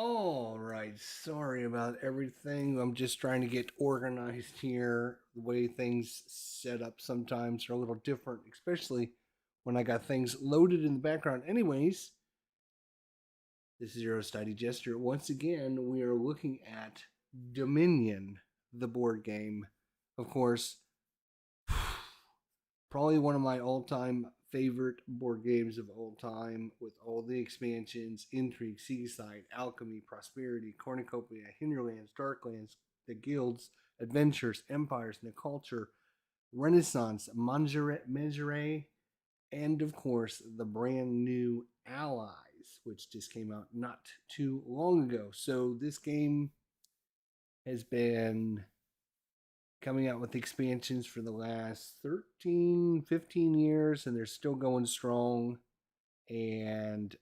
All right, sorry about everything. I'm just trying to get organized here. The way things set up sometimes are a little different, especially when I got things loaded in the background. Anyways, this is your host, Jester. Once again, we are looking at Dominion, the board game. Of course, probably one of my all-time favorite board games of all time, with all the expansions: Intrigue, Seaside, Alchemy, Prosperity, Cornucopia, Hinterlands, Darklands, the Guilds, Adventures, Empires, Culture, Renaissance, Mangere, and of course the brand new Allies, which just came out not too long ago. So this game has been coming out with expansions for the last 13, 15 years, and they're still going strong. And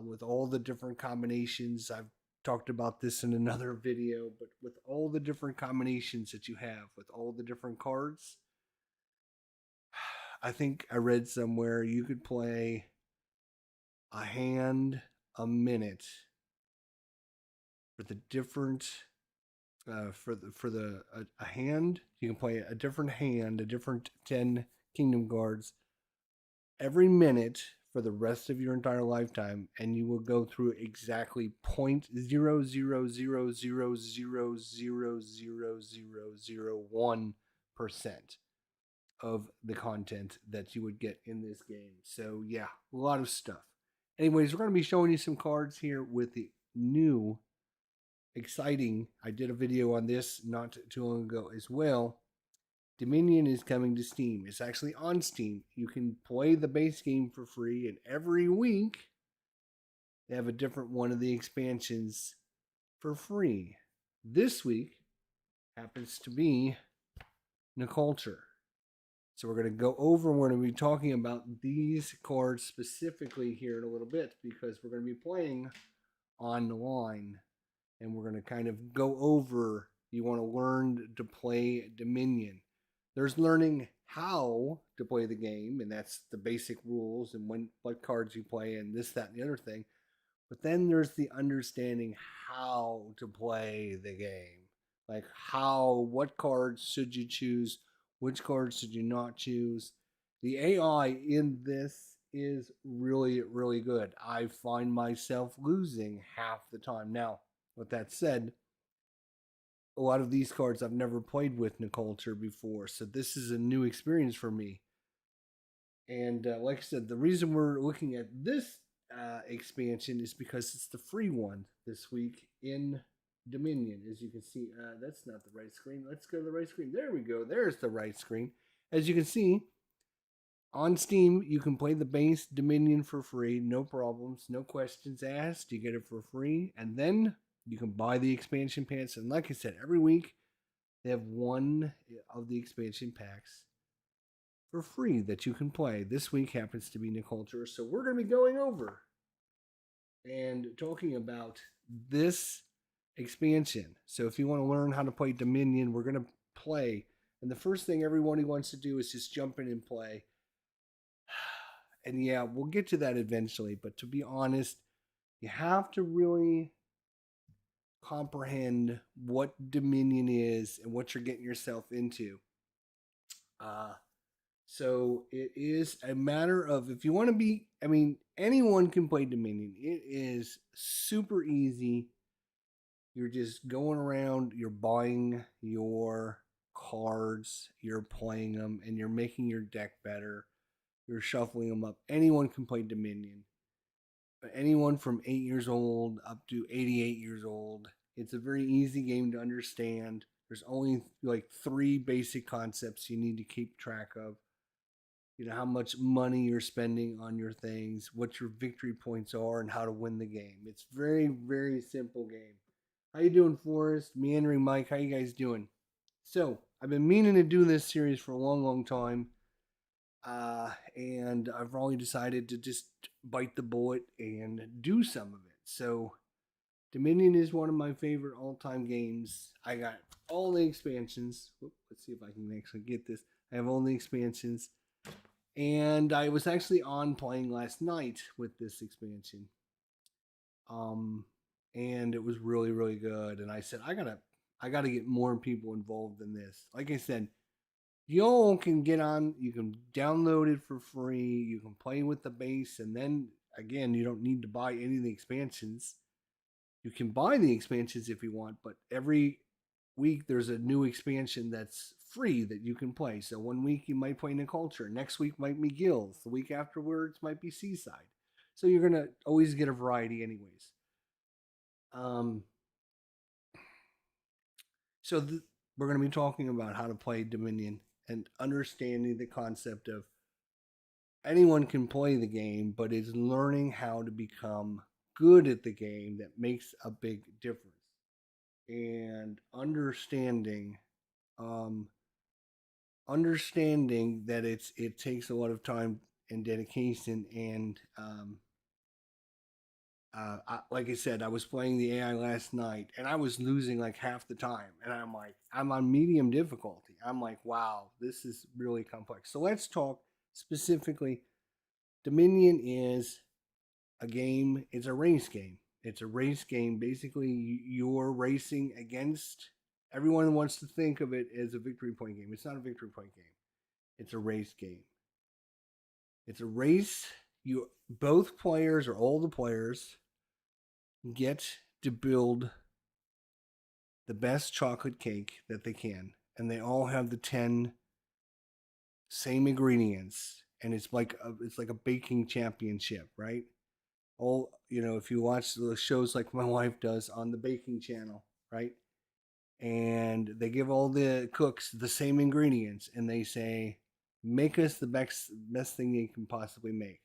with all the different combinations, I've talked about this in another video, but with all the different combinations that you have, with all the different cards, I think I read somewhere you could play a hand a minute for the different for the a hand. You can play a different hand, a different 10 kingdom guards every minute for the rest of your entire lifetime, and you will go through exactly 0.0000000001% of the content that you would get in this game. So yeah, a lot of stuff. Anyways, we're going to be showing you some cards here with the new exciting. I did a video on this not too long ago as well. Dominion is coming to Steam. It's actually on Steam. You can play the base game for free, and every week they have a different one of the expansions for free. This week happens to be Culture. So we're going to go over and we're going to be talking about these cards specifically here in a little bit, because we're going to be playing online, and we're going to kind of go over. You want to learn to play Dominion. There's learning how to play the game, and that's the basic rules and what cards you play and this, that, and the other thing. But then there's the understanding how to play the game. Like what cards should you choose? Which cards should you not choose? The AI in this is really, really good. I find myself losing half the time. Now, with that said, a lot of these cards I've never played with Culture before, so this is a new experience for me. And like I said, the reason we're looking at this expansion is because it's the free one this week in Dominion. As you can see, that's not the right screen. Let's go to the right screen. There we go. There's the right screen. As you can see, on Steam, you can play the base Dominion for free. No problems, no questions asked. You get it for free. And then you can buy the expansion packs. And like I said, every week they have one of the expansion packs for free that you can play. This week happens to be Culture. So we're going to be going over and talking about this expansion. So if you want to learn how to play Dominion, we're going to play. And the first thing everyone wants to do is just jump in and play. And yeah, we'll get to that eventually. But to be honest, you have to really comprehend what Dominion is and what you're getting yourself into. So it is a matter of, if you want to be, anyone can play Dominion. It is super easy. You're just going around, you're buying your cards, you're playing them, and you're making your deck better. You're shuffling them up. Anyone can play Dominion. Anyone from 8 years old up to 88 years old. It's a very easy game to understand. There's only like 3 basic concepts you need to keep track of. You know, how much money you're spending on your things, what your victory points are, and how to win the game. It's very, very simple game. How you doing, Forrest? Meandering Mike, how you guys doing? So, I've been meaning to do this series for a long, long time. And I've probably decided to just bite the bullet and do some of it. So, Dominion is one of my favorite all-time games. I got all the expansions. Let's see if I can actually get this. I have all the expansions. And I was actually on playing last night with this expansion. and it was really really good. And I said, I gotta get more people involved in this. Like I said, y'all can get on. You can download it for free. You can play with the base, and then again, you don't need to buy any of the expansions. You can buy the expansions if you want, but every week there's a new expansion that's free that you can play. So one week you might play New Culture, next week might be Guilds, the week afterwards might be Seaside. So you're gonna always get a variety, anyways. Um, so we're gonna be talking about how to play Dominion and understanding the concept of anyone can play the game, but it's learning how to become good at the game that makes a big difference. And um, understanding that it takes a lot of time and dedication. And like I said, I was playing the AI last night, and I was losing like half the time. And I'm like, I'm on medium difficulty. I'm like, wow, this is really complex. So let's talk specifically. Dominion is a game. It's a race game. It's a race game. Basically, you're racing against. Everyone wants to think of it as a victory point game. It's not a victory point game. It's a race game. It's a race. You both players or all the players get to build the best chocolate cake that they can, and they all have the 10 same ingredients, and it's like a baking championship, right? All if you watch the shows like my wife does on the baking channel, right? And they give all the cooks the same ingredients, and they say, make us the best thing you can possibly make.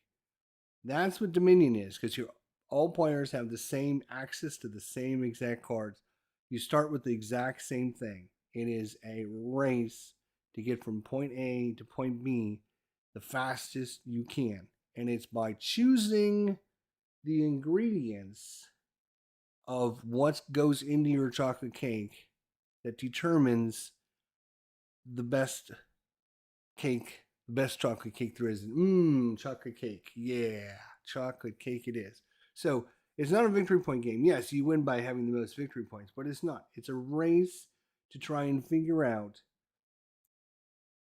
That's what Dominion is, because you all players have the same access to the same exact cards. You start with the exact same thing. It is a race to get from point A to point B the fastest you can. And it's by choosing the ingredients of what goes into your chocolate cake that determines the best cake, the best chocolate cake there is. Chocolate cake. Yeah, chocolate cake it is. So it's not a victory point game. Yes, you win by having the most victory points, but it's not. It's a race to try and figure out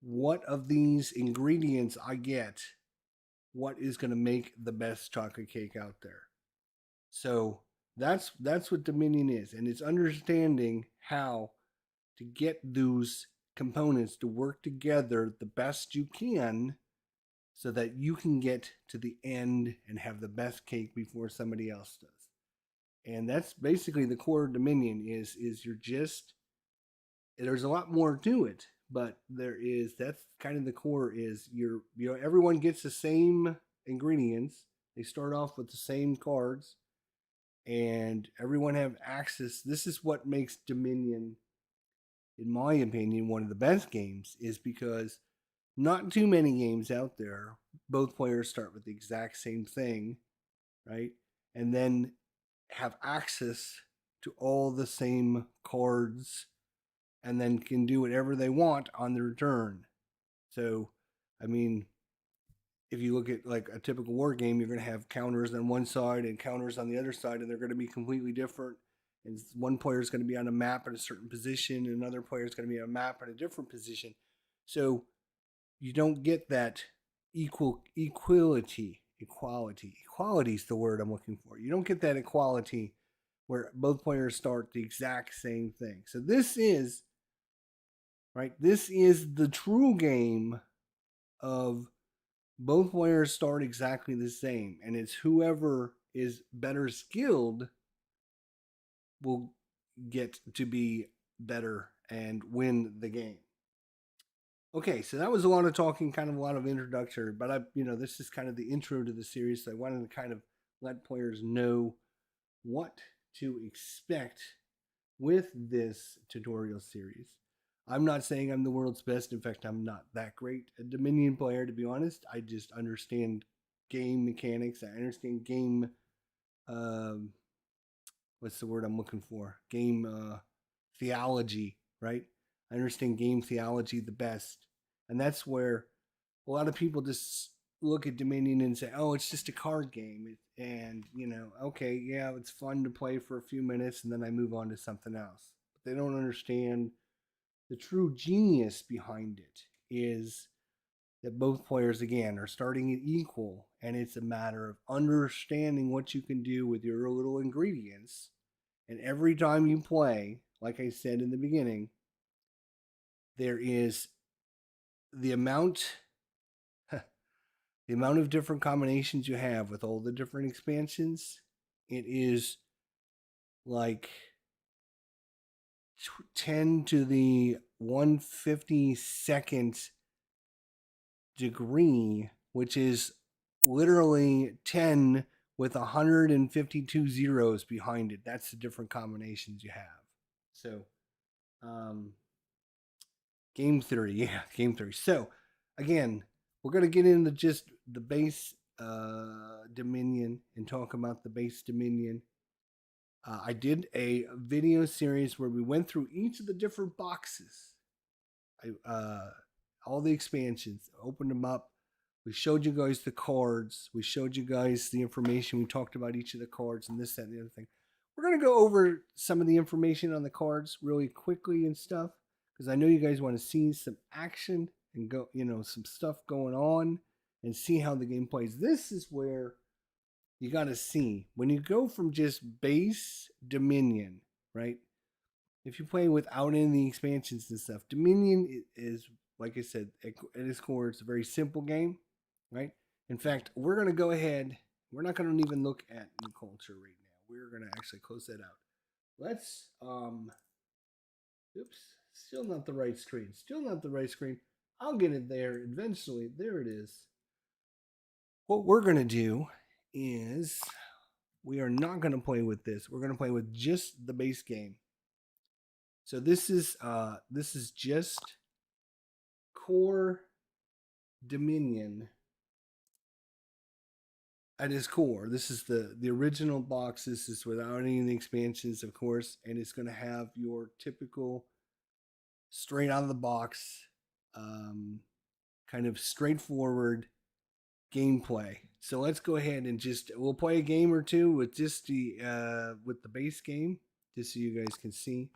what of these ingredients I get, what is going to make the best chocolate cake out there. So that's what Dominion is, and it's understanding how to get those components to work together the best you can so that you can get to the end and have the best cake before somebody else does. And that's basically the core of Dominion is you're just there's a lot more to it, but that's kind of the core is everyone gets the same ingredients. They start off with the same cards and everyone have access. This is what makes Dominion, in my opinion, one of the best games, is because not too many games out there, both players start with the exact same thing, right? And then have access to all the same cards and then can do whatever they want on their turn. So, I mean, if you look at like a typical war game, you're going to have counters on one side and counters on the other side, and they're going to be completely different. And one player is going to be on a map at a certain position, and another player is going to be on a map at a different position. So you don't get that equality. Equality is the word I'm looking for. You don't get that equality where both players start the exact same thing. So this is right. This is the true game of both players start exactly the same, and it's whoever is better skilled will get to be better and win the game. Okay, so that was a lot of talking, kind of a lot of introductory, but this is kind of the intro to the series. So I wanted to kind of let players know what to expect with this tutorial series. I'm not saying I'm the world's best. In fact, I'm not that great a Dominion player, to be honest. I just understand game mechanics. I understand game, um, what's the word I'm looking for? Game theology, right? I understand game theology the best. And that's where a lot of people just look at Dominion and say, "Oh, it's just a card game," and okay, yeah, it's fun to play for a few minutes, and then I move on to something else. But they don't understand the true genius behind it is that both players again are starting at equal, and it's a matter of understanding what you can do with your little ingredients. And every time you play, like I said in the beginning, there is the amount the amount of different combinations you have with all the different expansions. It is like 10 to the 152nd degree, which is literally 10 with 152 zeros behind it. That's the different combinations you have. So, game theory, yeah, game theory. So, again, we're going to get into just the base Dominion and talk about the base Dominion. I did a video series where we went through each of the different boxes. All the expansions, opened them up. We showed you guys the cards. We showed you guys the information. We talked about each of the cards and this, that, and the other thing. We're going to go over some of the information on the cards really quickly and stuff because I know you guys want to see some action and go, some stuff going on and see how the game plays. This is where you got to see when you go from just base Dominion, right? If you play without any of the expansions and stuff, Dominion is, like I said, at its core, it's a very simple game, right? In fact, we're going to go ahead. We're not going to even look at new culture right now. We're going to actually close that out. Let's, oops, still not the right screen. Still not the right screen. I'll get it there eventually. There it is. What we're going to do is we are not going to play with this. We're going to play with just the base game. So this is just core Dominion at its core. This is the original box. This is without any of the expansions, of course, and it's going to have your typical straight out of the box, kind of straightforward gameplay. So let's go ahead and we'll play a game or two with just with the base game, just so you guys can see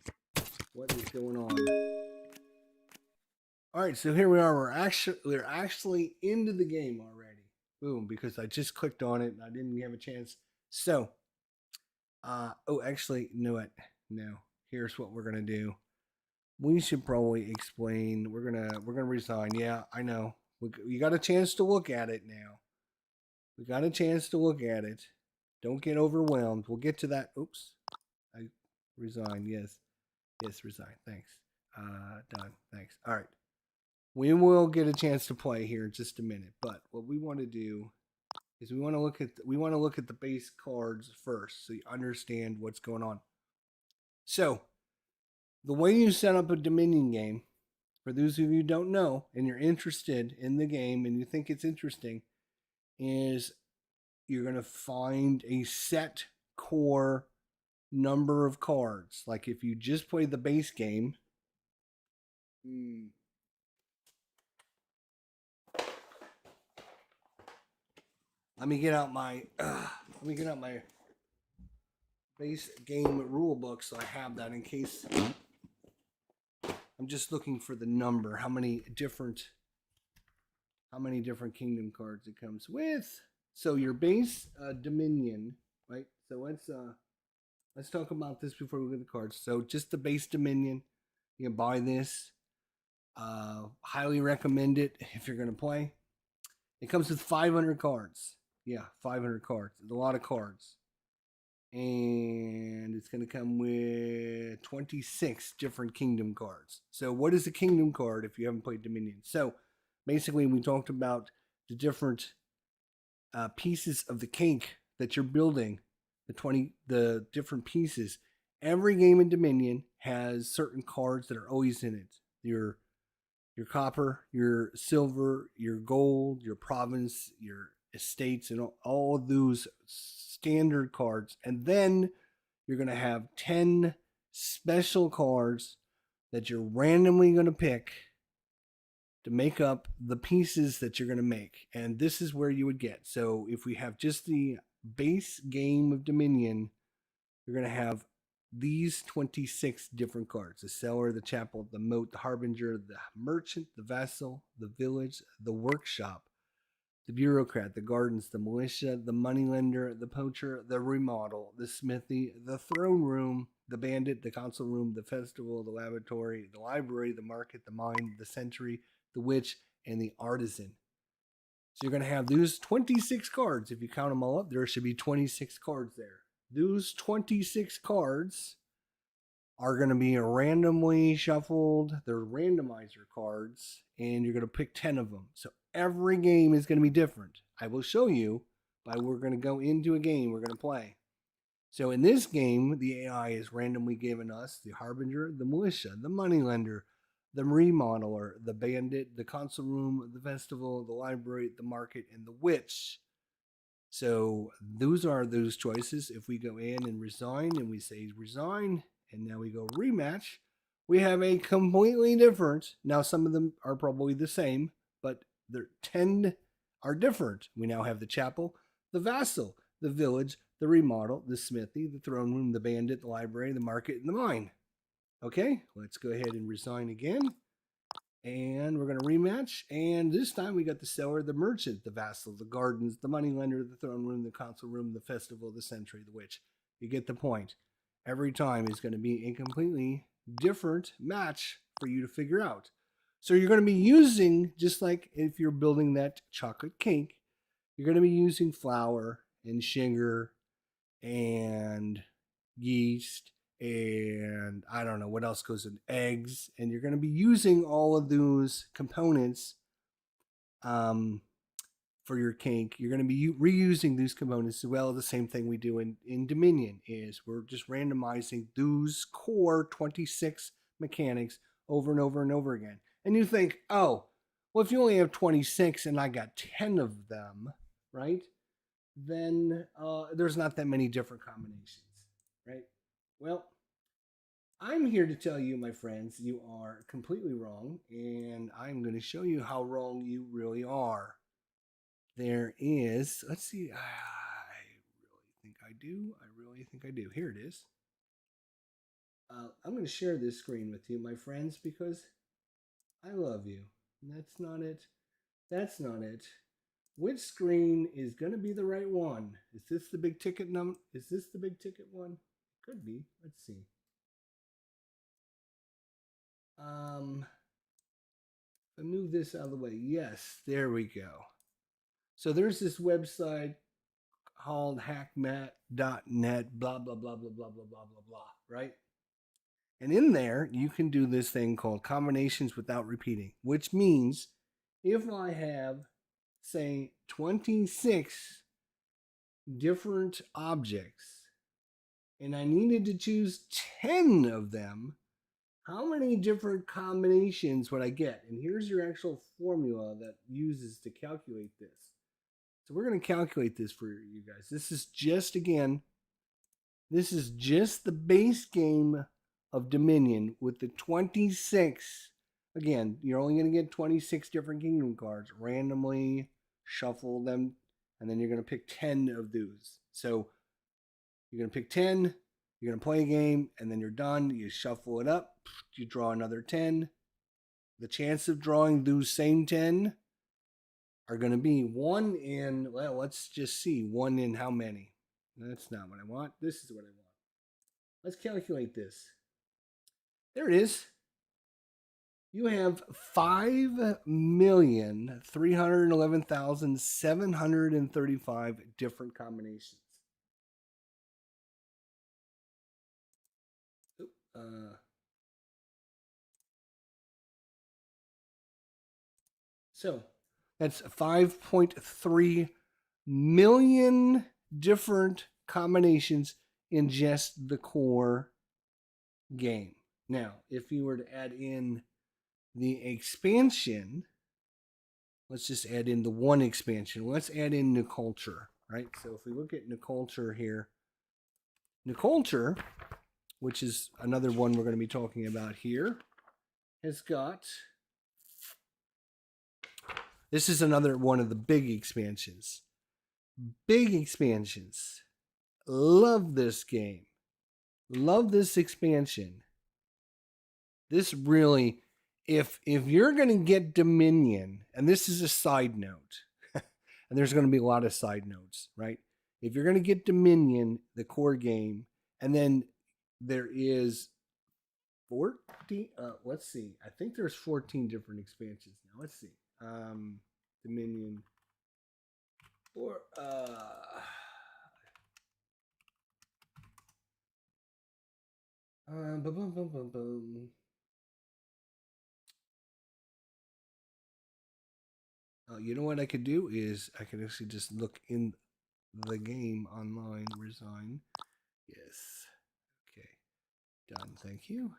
what is going on. All right, so here we are. We're actually into the game already. Boom, because I just clicked on it and I didn't have a chance. So, actually, no. Here's what we're gonna do. We should probably explain. We're gonna resign. Yeah, I know. We got a chance to look at it now. We got a chance to look at it. Don't get overwhelmed. We'll get to that. Oops, I resign. Yes, resign. Thanks. Done. Thanks. All right. We will get a chance to play here in just a minute, but what we want to do is we want to look at the base cards first so you understand what's going on. So, the way you set up a Dominion game, for those of you who don't know and you're interested in the game and you think it's interesting, is you're going to find a set core number of cards. Like if you just play the base game, let me get out my base game rule book so I have that in case. I'm just looking for the number. How many different kingdom cards it comes with? So your base Dominion, right? So let's talk about this before we look at the cards. So just the base Dominion, you can buy this. Highly recommend it if you're gonna play. It comes with 500 cards. Yeah, 500 cards. It's a lot of cards. And it's going to come with 26 different kingdom cards. So what is a kingdom card if you haven't played Dominion? So basically we talked about the different pieces of the cake that you're building, the different pieces. Every game in Dominion has certain cards that are always in it. Your copper, your silver, your gold, your province, your estates, and all of those standard cards. And then you're going to have 10 special cards that you're randomly going to pick to make up the pieces that you're going to make. And this is where you would get. So if we have just the base game of Dominion, you're going to have these 26 different cards: the cellar, the chapel, the moat, the harbinger, the merchant, the vassal, the village, the workshop, the bureaucrat, the gardens, the militia, the moneylender, the poacher, the remodel, the smithy, the throne room, the bandit, the council room, the festival, the laboratory, the library, the market, the mine, the sentry, the witch, and the artisan. So you're going to have those 26 cards. If you count them all up, there should be 26 cards there. Those 26 cards are going to be randomly shuffled. They're randomizer cards, and you're going to pick 10 of them. So every game is going to be different. I will show you, but we're going to go into a game we're going to play. So in this game, the AI is randomly giving us the harbinger, the militia, the moneylender, the remodeler, the bandit, the council room, the festival, the library, the market, and the witch. So those are those choices. If we go in and resign, and we say resign, and now we go rematch, we have a completely different. Now some of them are probably the same, but they're 10 are different. We now have the chapel, the vassal, the village, the remodel, the smithy, the throne room, the bandit, the library, the market, and the mine. Okay, let's go ahead and resign again. And we're going to rematch. And this time we got the cellar, the merchant, the vassal, the gardens, the moneylender, the throne room, the council room, the festival, the sentry, the witch. You get the point. Every time is going to be a completely different match for you to figure out. So you're going to be using, just like if you're building that chocolate cake, you're going to be using flour and sugar and yeast, and I don't know what else goes in, eggs, and you're going to be using all of those components for your cake. You're going to be reusing these components as well. The same thing we do in Dominion is we're just randomizing those core 26 mechanics over and over and over again. And you think, oh, well, if you only have 26 and I got 10 of them, right, then there's not that many different combinations, right? Well, I'm here to tell you, my friends, you are completely wrong, and I'm going to show you how wrong you really are. There is, let's see, I really think I do. Here it is. I'm going to share this screen with you, my friends, because I love you. That's not it. That's not it. Which screen is going to be the right one? Is this the big ticket Is this the big ticket one? Could be. Let's see. If I move this out of the way. Yes, there we go. So there's this website called hackmat.net, blah, blah, blah, blah, blah, blah, blah, blah, blah, right? And in there, you can do this thing called combinations without repeating, which means if I have, say, 26 different objects and I needed to choose 10 of them, how many different combinations would I get? And here's your actual formula that uses to calculate this. So we're going to calculate this for you guys. This is just, again, this is just the base game of Dominion with the 26. Again, you're only going to get 26 different kingdom cards. Randomly shuffle them, and then you're going to pick 10 of those. So you're going to pick 10. You're going to play a game, and then you're done. You shuffle it up. You draw another 10. The chance of drawing those same 10 are going to be 1 in, well, let's just see. 1 in how many? That's not what I want. This is what I want. Let's calculate this. There it is. You have 5,311,735 different combinations. So that's 5.3 million different combinations in just the core game. Now, if you were to add in the expansion, let's just add in the one expansion. Let's add in New Culture, right? So if we look at New Culture here, New Culture, which is another one we're going to be talking about here, has got This is another one of the big expansions. Big expansions. Love this game. Love this expansion. This really, if you're going to get Dominion, and this is a side note, and there's going to be a lot of side notes, right? If you're going to get Dominion, the core game, and then there is 14, let's see, I think there's 14 different expansions now. Let's see. Dominion or boom, boom, boom, boom, boom. You know what I could do is I could actually just look in the game online. Resign. Yes. Okay. Done. Thank you.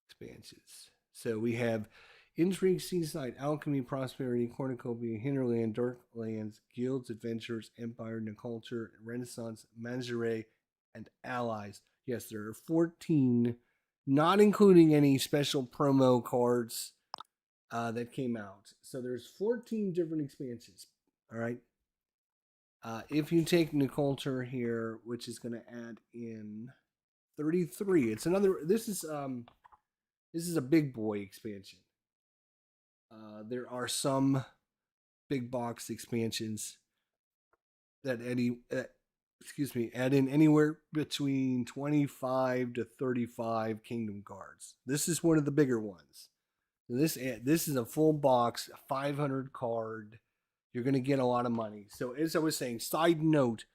Expansions. So we have Intrigue, Seaside, Alchemy, Prosperity, Cornucopia, Hinterland, Darklands, Guilds, Adventures, Empire, Culture, Renaissance, Manjare, and Allies. Yes, there are 14, not including any special promo cards that came out. So there's 14 different expansions. All right. If you take Culture here, which is going to add in 33, it's another. This is a big boy expansion. There are some big box expansions that add in anywhere between 25 to 35 kingdom cards. This is one of the bigger ones. This is a full box, 500 card. You're going to get a lot of money. So as I was saying, side note,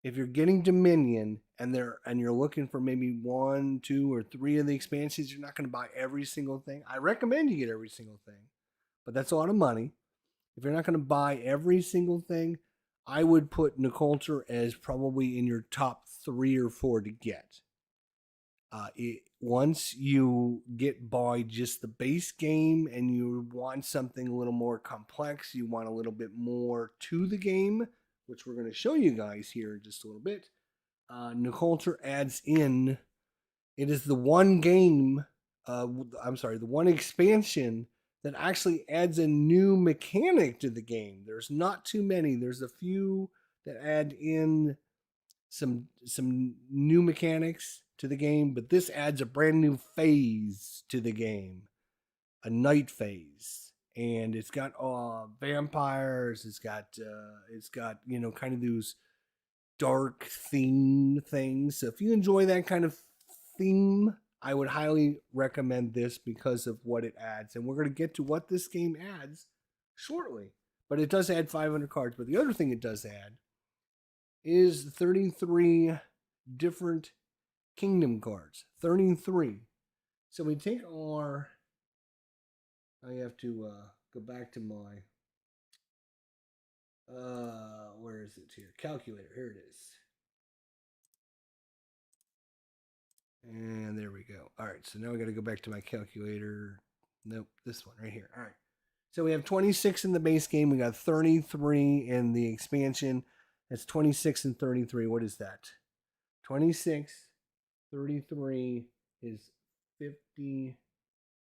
if you're getting Dominion and you're looking for maybe 1, 2, or 3 of the expansions, you're not going to buy every single thing. I recommend you get every single thing, but that's a lot of money. If you're not going to buy every single thing, I would put Culture as probably in your top 3 or 4 to get. Once you get by just the base game and you want something a little more complex, you want a little bit more to the game, which we're going to show you guys here in just a little bit. Culture adds in, it is the one game, the one expansion that actually adds a new mechanic to the game. There's not too many. There's a few that add in some new mechanics to the game, but this adds a brand new phase to the game, a night phase, and it's got vampires. It's got kind of those dark theme things. So if you enjoy that kind of theme, I would highly recommend this because of what it adds, and we're going to get to what this game adds shortly. But it does add 500 cards. But the other thing it does add is 33 different kingdom cards. 33. So we take our. I have to go back to my. Where is it here? Calculator. Here it is. And there we go. All right. So now I got to go back to my calculator. Nope. This one right here. All right. So we have 26 in the base game. We got 33 in the expansion. That's 26 and 33. What is that? 26, 33 is 50.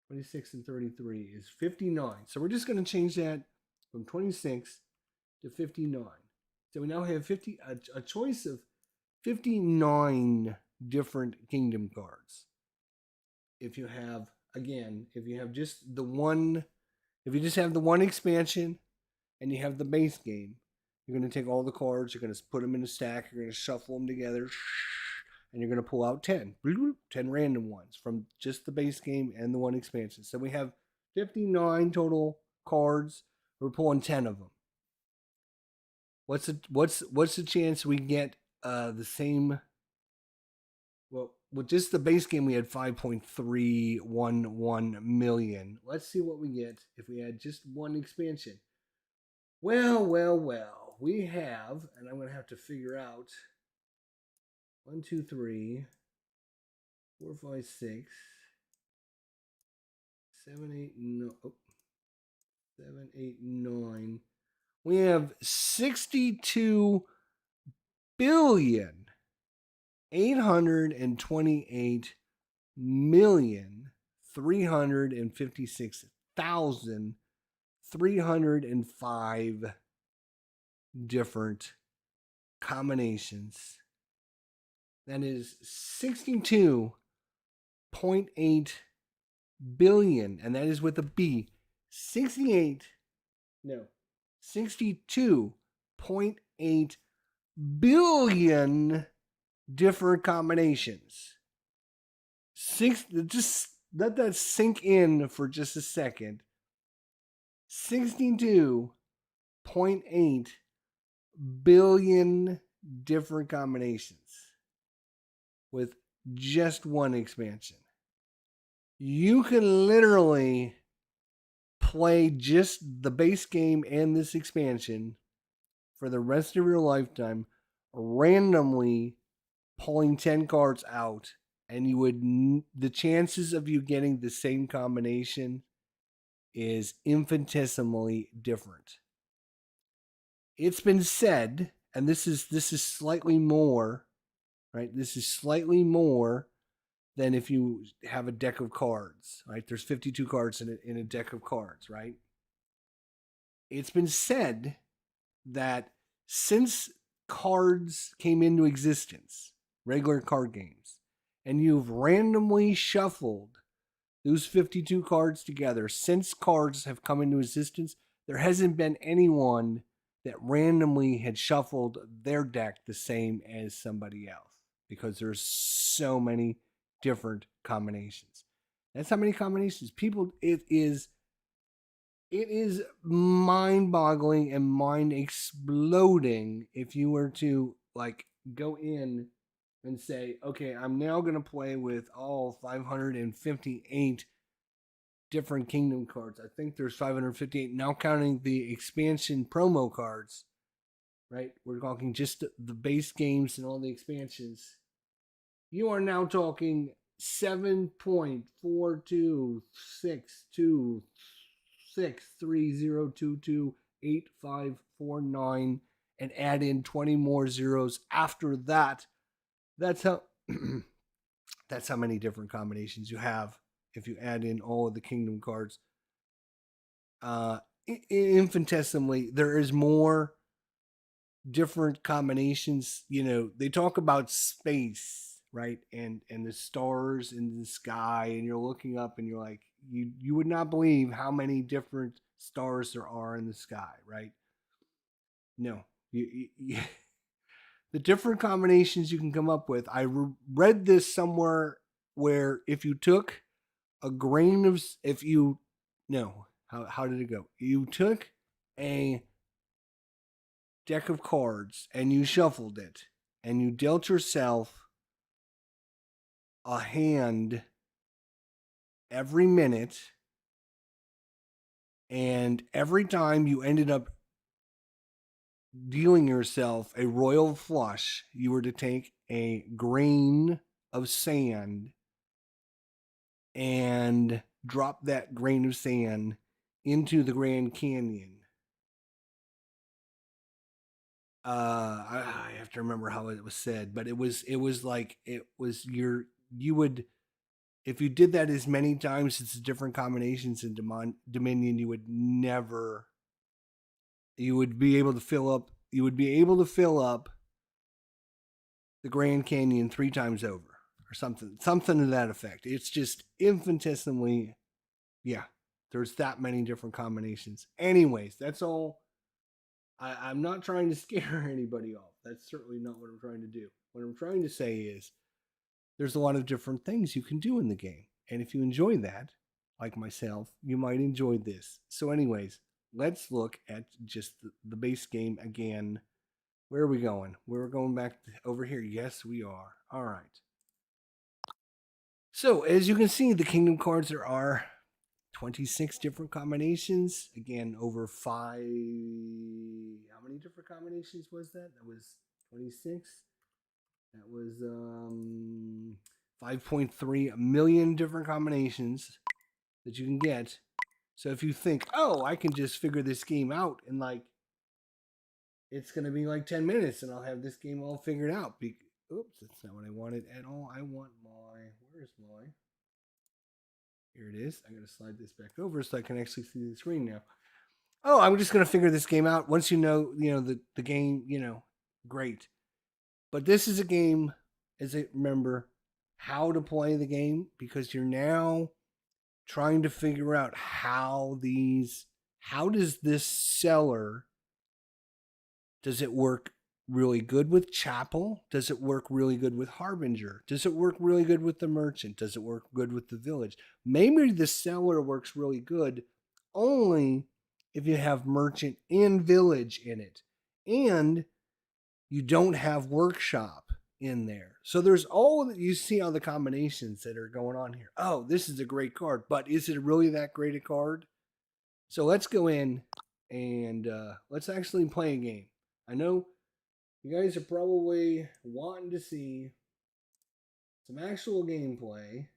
26 and 33 is 59. So we're just going to change that from 26 to 59. So we now have a choice of 59 different kingdom cards. If you have just the one, if you just have the one expansion and you have the base game, you're going to take all the cards, you're going to put them in a stack, you're going to shuffle them together, and you're going to pull out 10 random ones from just the base game and the one expansion. So we have 59 total cards. We're pulling 10 of them. What's the chance we get the same? Well, with just the base game, we had 5.311 million. Let's see what we get if we had just one expansion. Well. We have, and I'm going to have to figure out 1, 2, 3, 4, 5, 6, 7, 8, 9. 7, 8, 9. We have 62 billion 828 million 356,305 different combinations. That is 62.8 billion, and that is with a B. 62.8 billion different combinations. Just let that sink in for just a second. 62.8 billion different combinations with just one expansion. You can literally play just the base game and this expansion for the rest of your lifetime, randomly pulling 10 cards out, and the chances of you getting the same combination is infinitesimally different. It's been said, and this is slightly more, right? This is slightly more than if you have a deck of cards, right? There's 52 cards in a deck of cards, right? It's been said that since cards came into existence, regular card games, and you've randomly shuffled those 52 cards together, since cards have come into existence, there hasn't been anyone that randomly had shuffled their deck the same as somebody else, because there's so many different combinations. That's how many combinations. It is mind-boggling and mind-exploding if you were to like go in and say, okay, I'm now going to play with all 558 different kingdom cards. I think there's 558 now, counting the expansion promo cards, right? We're talking just the base games and all the expansions. You are now talking 7.42630228549, and add in 20 more zeros after that. That's how that's how many different combinations you have if you add in all of the kingdom cards. Infinitesimally, there is more different combinations. You know, they talk about space, right? And the stars in the sky, and you're looking up and you're like, you would not believe how many different stars there are in the sky, right? No. The different combinations you can come up with. I read this somewhere where if you took a grain of, how did it go? You took a deck of cards and you shuffled it and you dealt yourself a hand every minute, and every time you ended up dealing yourself a royal flush, you were to take a grain of sand and drop that grain of sand into the Grand Canyon. I have to remember how it was said, but it was you would, if you did that as many times as different combinations in Dominion, you would be able to fill up the Grand Canyon 3 times over, or something to that effect. It's just infinitesimally, yeah, there's that many different combinations. Anyways, that's all. I'm not trying to scare anybody off. That's certainly not what I'm trying to do. What I'm trying to say is there's a lot of different things you can do in the game. And if you enjoy that, like myself, you might enjoy this. So anyways, let's look at just the base game again. Where are we going? We're going back over here. Yes, we are. All right. So as you can see, the kingdom cards, there are 26 different combinations. Again, over 5. How many different combinations was that? That was 26. That was 5.3 million different combinations that you can get. So if you think, oh, I can just figure this game out in it's going to be like 10 minutes and I'll have this game all figured out. Oops, that's not what I wanted at all. I want where's my Here it is. I'm going to slide this back over so I can actually see the screen now. Oh, I'm just going to figure this game out. Once you know the game, great. But this is a game, as I remember, how to play the game, because you're now trying to figure out how does this seller, does it work really good with Chapel? Does it work really good with Harbinger? Does it work really good with the merchant? Does it work good with the village? Maybe the seller works really good only if you have merchant and village in it, and you don't have workshop in there. So there's you see all the combinations that are going on here. Oh, this is a great card, but is it really that great a card? So let's go in and let's actually play a game. I know you guys are probably wanting to see some actual gameplay,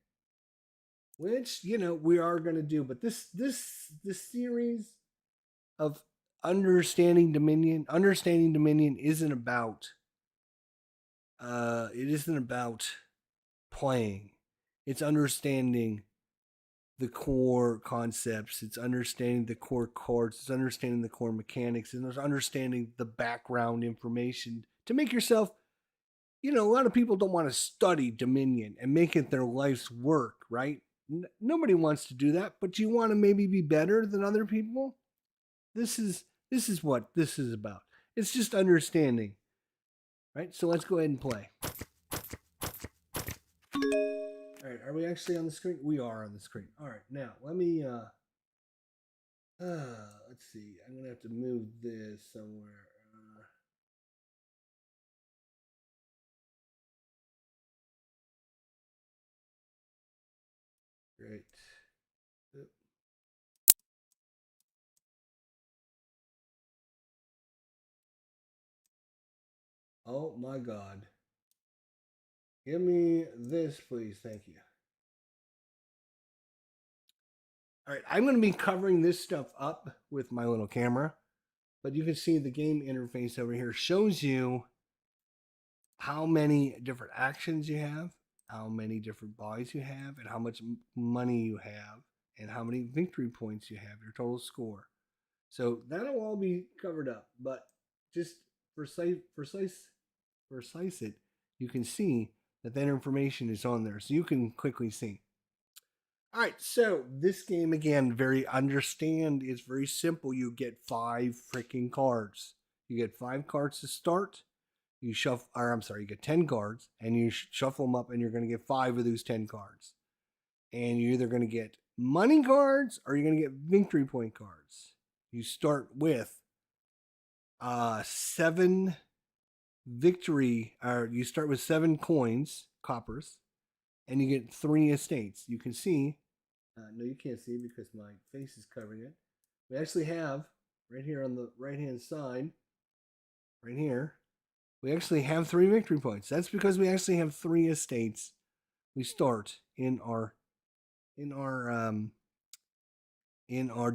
which we are going to do. But this series of understanding Dominion isn't about. It isn't about playing. It's understanding the core concepts. It's understanding the core cards. It's understanding the core mechanics. And it's understanding the background information to make yourself, a lot of people don't want to study Dominion and make it their life's work, right? Nobody wants to do that, but you want to maybe be better than other people. This is what this is about. It's just understanding, right? So let's go ahead and play. All right, are we actually on the screen? We are on the screen. All right, now let me let's see. I'm going to have to move this somewhere. Great. Oh my God. Give me this, please. Thank you. All right, I'm going to be covering this stuff up with my little camera, but you can see the game interface over here shows you how many different actions you have, how many different buys you have, and how much money you have, and how many victory points you have, your total score. So that'll all be covered up, but just precise it, you can see that information is on there, so you can quickly see. All right, so this game again, it's very simple. You get 5 freaking cards. You get 5 cards to start. You get 10 cards, and you shuffle them up, and you're going to get 5 of those 10 cards. And you're either going to get money cards or you're going to get victory point cards. You start with 7 you start with 7 coppers, and you get 3 estates. You can see, no, you can't see because my face is covering it. We actually have, right here on the right-hand side, right here, we actually have 3 victory points. That's because we actually have 3 estates. We start in our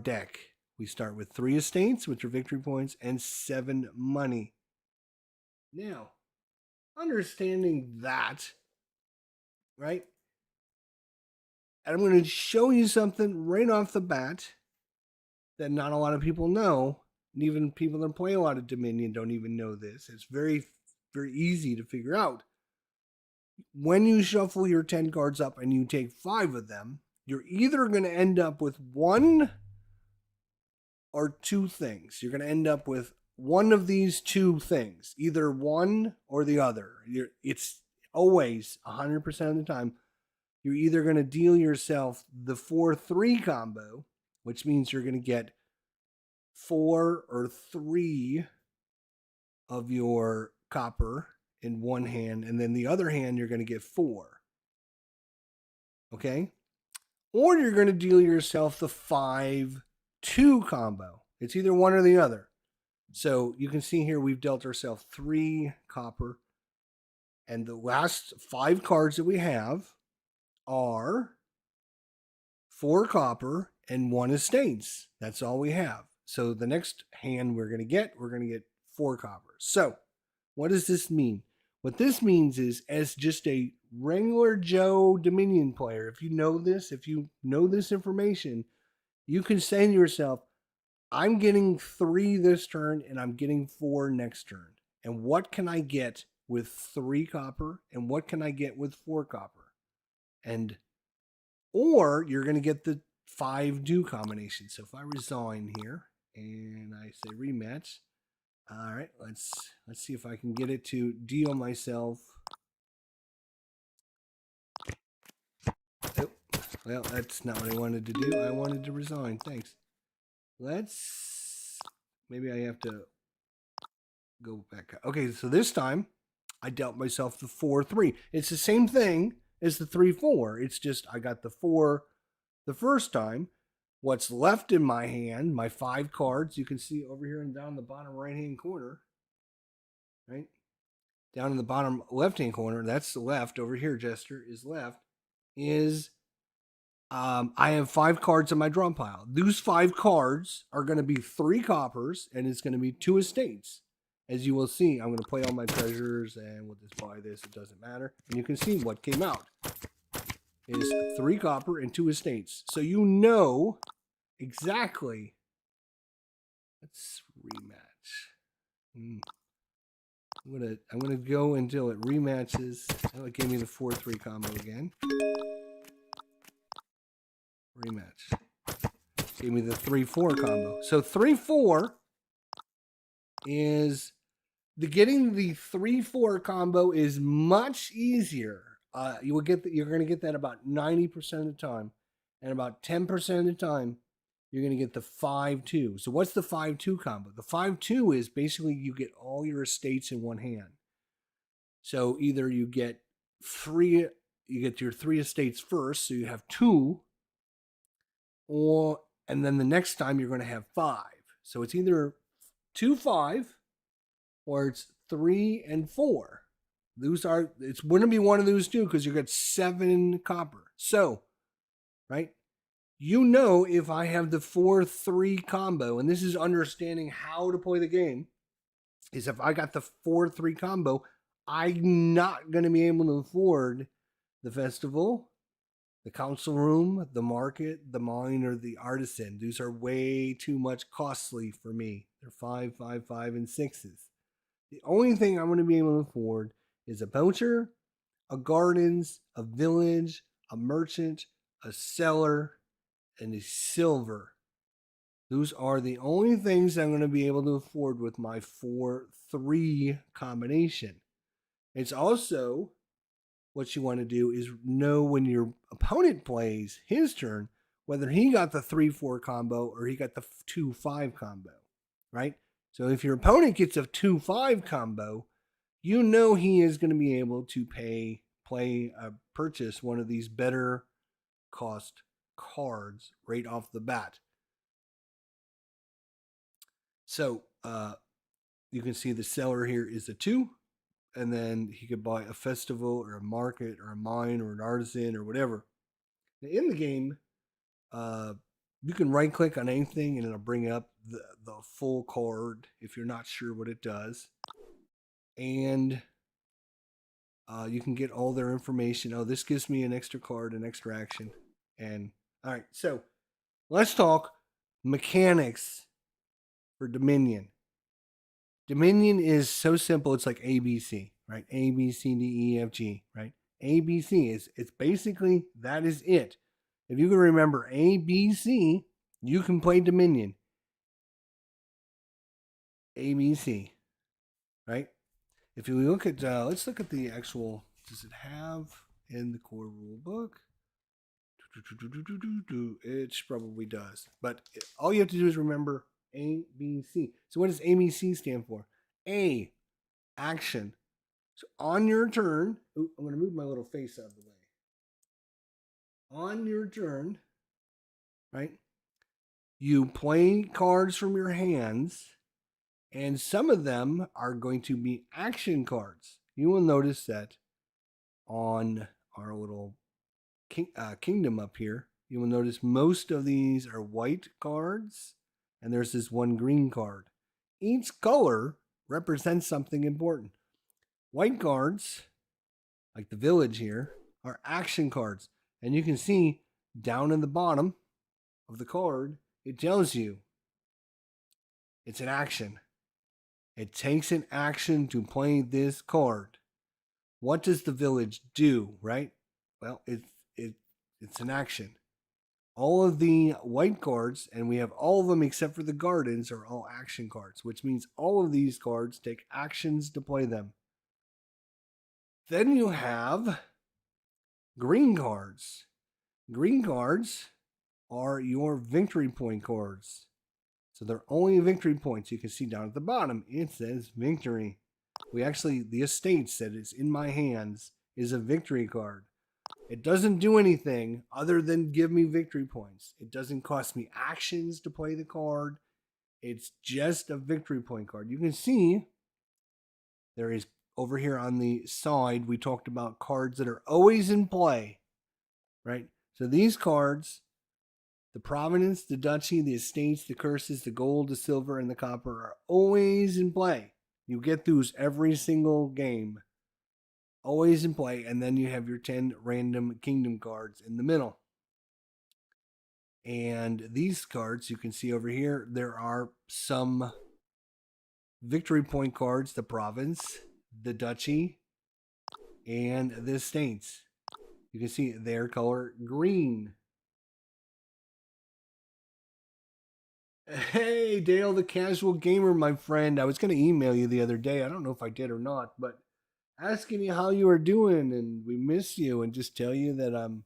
deck. We start with 3 estates, which are victory points, and 7 money. Now, understanding that, right? And I'm going to show you something right off the bat that not a lot of people know. And even people that play a lot of Dominion don't even know this. It's very, very easy to figure out. When you shuffle your 10 cards up and you take 5 of them, you're either going to end up with 1 or 2 things. You're going to end up with one of these 2 things, either one or the other. It's always 100% of the time. You're either going to deal yourself the 4-3 combo, which means you're going to get 4 or 3 of your copper in one hand, and then the other hand you're going to get 4. Okay? Or you're going to deal yourself the 5-2 combo. It's either one or the other. So you can see here we've dealt ourselves 3 copper, and the last 5 cards that we have are 4 copper and 1 estates. That's all we have. So the next hand we're going to get 4 copper. So what does this mean? What this means is, as just a regular Joe Dominion player, if you know this information, you can say to yourself, I'm getting 3 this turn and I'm getting 4 next turn. And what can I get with 3 copper? And what can I get with 4 copper? And or you're going to get the 5-do combination. So if I resign here and I say rematch, all right, let's see if I can get it to deal myself. Oh, well, that's not what I wanted to do. I wanted to resign. Thanks. Maybe I have to go back. Okay, so this time I dealt myself the 4-3. It's the same thing as the 3-4. It's just I got the 4 the first time. What's left in my hand, my 5 cards, you can see over here and down in the bottom right-hand corner, right? Down in the bottom left-hand corner, that's the left. Over here, Jester, is left, is I have 5 cards in my draw pile. Those 5 cards are going to be 3 coppers, and it's going to be 2 estates. As you will see, I'm going to play all my treasures, and we'll just buy this. It doesn't matter. And you can see what came out is 3 copper and 2 estates. So you know exactly. Let's rematch. I'm gonna go until it rematches. Oh, it gave me the 4-3 combo again. Rematch. Gave me the 3-4 combo. So 3-4 is getting the 3-4 combo is much easier. You're going to get that about 90% of the time, and about 10% of the time, you're going to get the 5-2. So what's the 5-2 combo? The 5-2 is basically you get all your estates in one hand. So either you get your 3 estates first, so you have 2, and then the next time you're going to have 5. So it's either 2-5 or it's 3 and 4. It's going to be one of those 2 because you got 7 copper. So, right? You know, if I have the 4-3 combo, and this is understanding how to play the game, is if I got the 4-3 combo, I'm not going to be able to afford the festival, the council room, the market, the mine, or the artisan. These are way too much costly for me. They're 5, 5, 5, and 6s. The only thing I'm going to be able to afford is a poacher, a gardens, a village, a merchant, a seller, and a silver. Those are the only things I'm going to be able to afford with my 4-3 combination. It's also what you want to do is know when your opponent plays his turn, whether he got the 3-4 combo or he got the 2-5 combo, right? So if your opponent gets a 2-5 combo, you know he is going to be able to purchase one of these better cost cards right off the bat. So you can see the seller here is a 2, and then he could buy a festival or a market or a mine or an artisan or whatever. Now, in the game, you can right click on anything and it'll bring up the full card if you're not sure what it does. And you can get all their information. Oh, this gives me an extra card, an extra action. And all right, so let's talk mechanics for Dominion. Dominion is so simple. It's like ABC, right? A, B, C, D, E, F, G, right? ABC it's basically, that is it. If you can remember A, B, C, you can play Dominion. ABC, right? If you look at, let's look at the actual, does it have in the core rule book? It probably does. But all you have to do is remember A, B, C. So what does ABC stand for? A, action. So on your turn, I'm going to move my little face out of the way. On your turn, right, you play cards from your hands, and some of them are going to be action cards. You will notice that on our little kingdom up here, you will notice most of these are white cards, and there's this one green card. Each color represents something important. White cards like the village here, are action cards. And you can see down in the bottom of the card, it tells you it's an action. It takes an action to play this card. What does the village do, right? Well, it's an action. All of the white cards, and we have all of them except for the gardens, are all action cards, which means all of these cards take actions to play them. Then you have green cards. Green cards are your victory point cards. So they're only victory points. You can see down at the bottom, it says victory. The estates that is in my hands is a victory card. It doesn't do anything other than give me victory points. It doesn't cost me actions to play the card. It's just a victory point card. You can see there is over here on the side, we talked about cards that are always in play, right? So these cards, the provenance, the duchy, the estates, the curses, the gold, the silver, and the copper are always in play. You get those every single game. Always in play. And then you have your 10 random kingdom cards in the middle. And these cards, you can see over here, there are some victory point cards, the province, the duchy, and the estates. You can see their color green. Hey, Dale, the casual gamer, my friend. I was going to email you the other day. I don't know if I did or not, but asking you how you are doing, and we miss you, and just tell you that I'm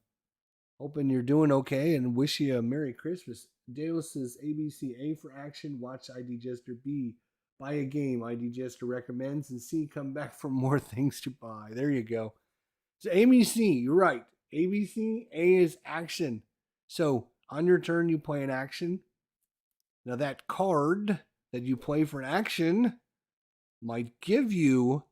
hoping you're doing okay and wish you a Merry Christmas. Dale says ABC: A for action, watch ID Jester; B, buy a game ID Jester recommends; and C, come back for more things to buy. There you go. So ABC, you're right. ABC, A is action. So on your turn, you play an action. Now that card that you play for an action might give you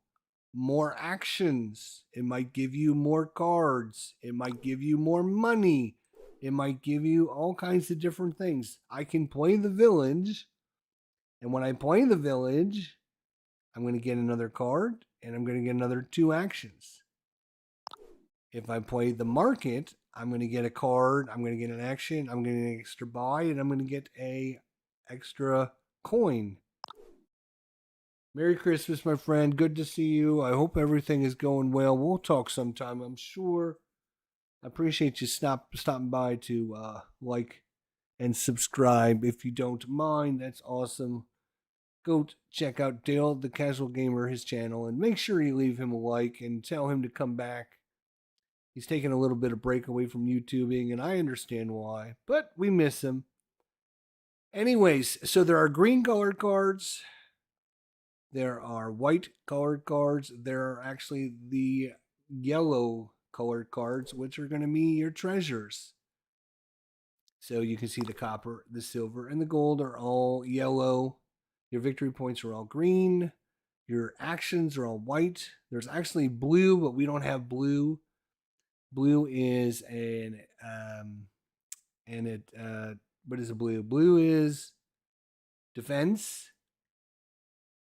more actions. It might give you more cards. It might give you more money. It might give you all kinds of different things. I can play the village, and when I play the village, I'm going to get another card, and I'm going to get another 2 actions. If I play the market, I'm going to get a card, I'm going to get an action, I'm going to get an extra buy, and I'm going to get a extra coin. Merry Christmas, my friend. Good to see you. I hope everything is going well. We'll talk sometime, I'm sure. I appreciate you stopping by to like and subscribe. If you don't mind, that's awesome. Go check out Dale the Casual Gamer, his channel, and make sure you leave him a like and tell him to come back. He's taking a little bit of break away from YouTubing, and I understand why, but we miss him. Anyways, so there are green colored cards. There are white colored cards. There are actually the yellow colored cards, which are going to be your treasures. So you can see the copper, the silver, and the gold are all yellow. Your victory points are all green. Your actions are all white. There's actually blue, but we don't have blue. Blue is what is a blue? Blue is defense,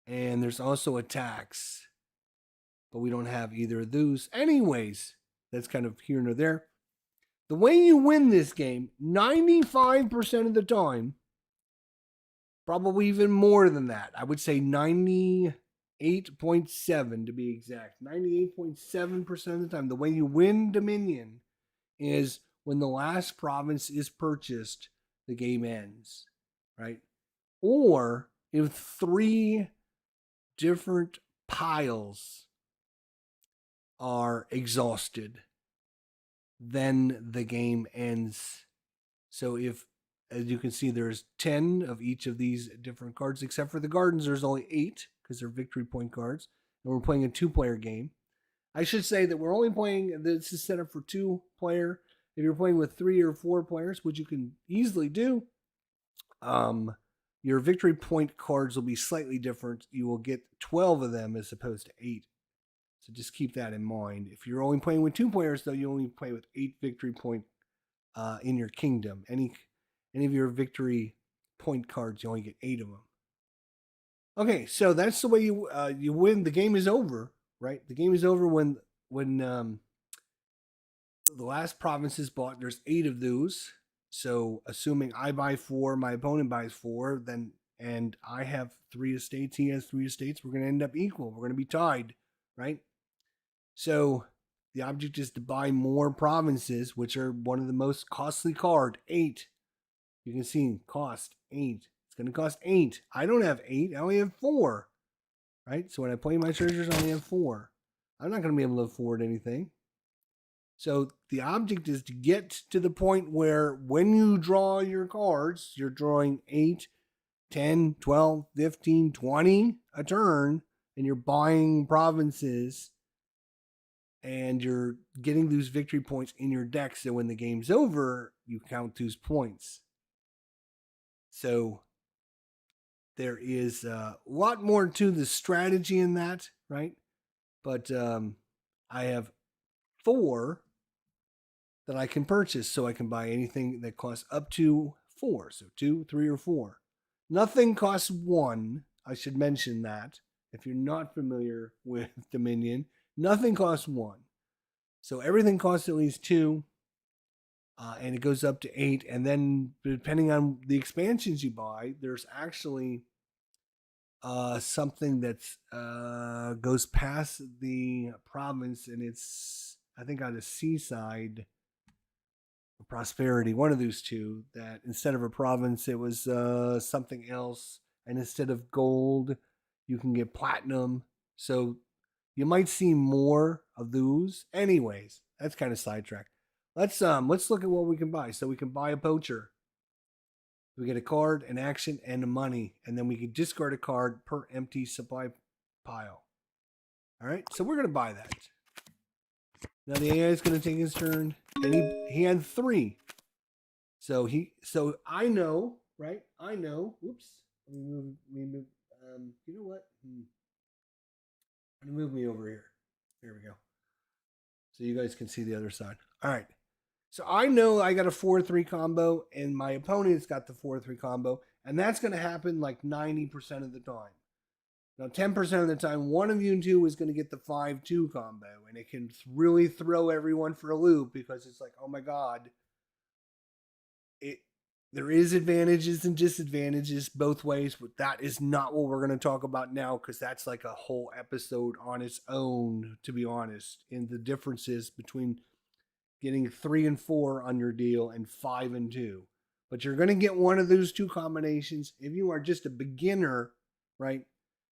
and there's also attacks, but we don't have either of those. Anyways, that's kind of here nor there. The way you win this game, 95% of the time, probably even more than that. I would say 98.7 to be exact. 98.7% of the time, the way you win Dominion is when the last province is purchased, the game ends, right? Or if 3 different piles are exhausted, then the game ends. So if, as you can see, there's 10 of each of these different cards, except for the gardens, there's only 8 because they're victory point cards. And we're playing a 2-player game. I should say that we're only playing, this is set up for 2-player. If you're playing with 3 or 4 players, which you can easily do, your victory point cards will be slightly different. You will get 12 of them as opposed to 8. So just keep that in mind. If you're only playing with 2 players, though, you only play with 8 victory point in your kingdom. Any of your victory point cards, you only get 8 of them. Okay, so that's the way you win. The game is over, right? The game is over when the last province is bought, there's 8 of those. So assuming I buy 4, my opponent buys 4, then and I have 3 estates, he has 3 estates, we're going to end up equal. We're going to be tied, right? So the object is to buy more provinces, which are one of the most costly card. 8. You can see cost 8. It's going to cost 8. I don't have 8. I only have 4. Right? So when I play my treasures, I only have 4. I'm not going to be able to afford anything. So the object is to get to the point where when you draw your cards, you're drawing 8, 10, 12, 15, 20 a turn, and you're buying provinces and you're getting those victory points in your deck. So when the game's over, you count those points. So there is a lot more to the strategy in that, right? But I have 4 that I can purchase, so I can buy anything that costs up to 4. So 2, 3, or 4. Nothing costs 1. I should mention that. If you're not familiar with Dominion, nothing costs 1. So everything costs at least 2. And it goes up to 8. And then depending on the expansions you buy, there's actually something that's goes past the province, and it's, I think, on the seaside, prosperity, one of those two, that instead of a province, it was something else, and instead of gold, you can get platinum. So you might see more of those. Anyways, that's kind of sidetracked. Let's look at what we can buy. So we can buy a poacher. We get a card, an action, and a money, and then we can discard a card per empty supply pile. All right, so we're gonna buy that. Now the AI is gonna take his turn, and he had 3. So I know, right? I know. Oops. Let me move. You know what? I'm gonna move me over here. Here we go. So you guys can see the other side. All right. So I know I got a 4-3 combo, and my opponent's got the 4-3 combo, and that's going to happen like 90% of the time. Now, 10% of the time, one of you two is going to get the 5-2 combo, and it can really throw everyone for a loop because it's like, oh my god, there is advantages and disadvantages both ways, but that is not what we're going to talk about now because that's like a whole episode on its own, to be honest, in the differences between getting 3 and 4 on your deal and 5 and 2. But you're going to get one of those 2 combinations. If you are just a beginner, right,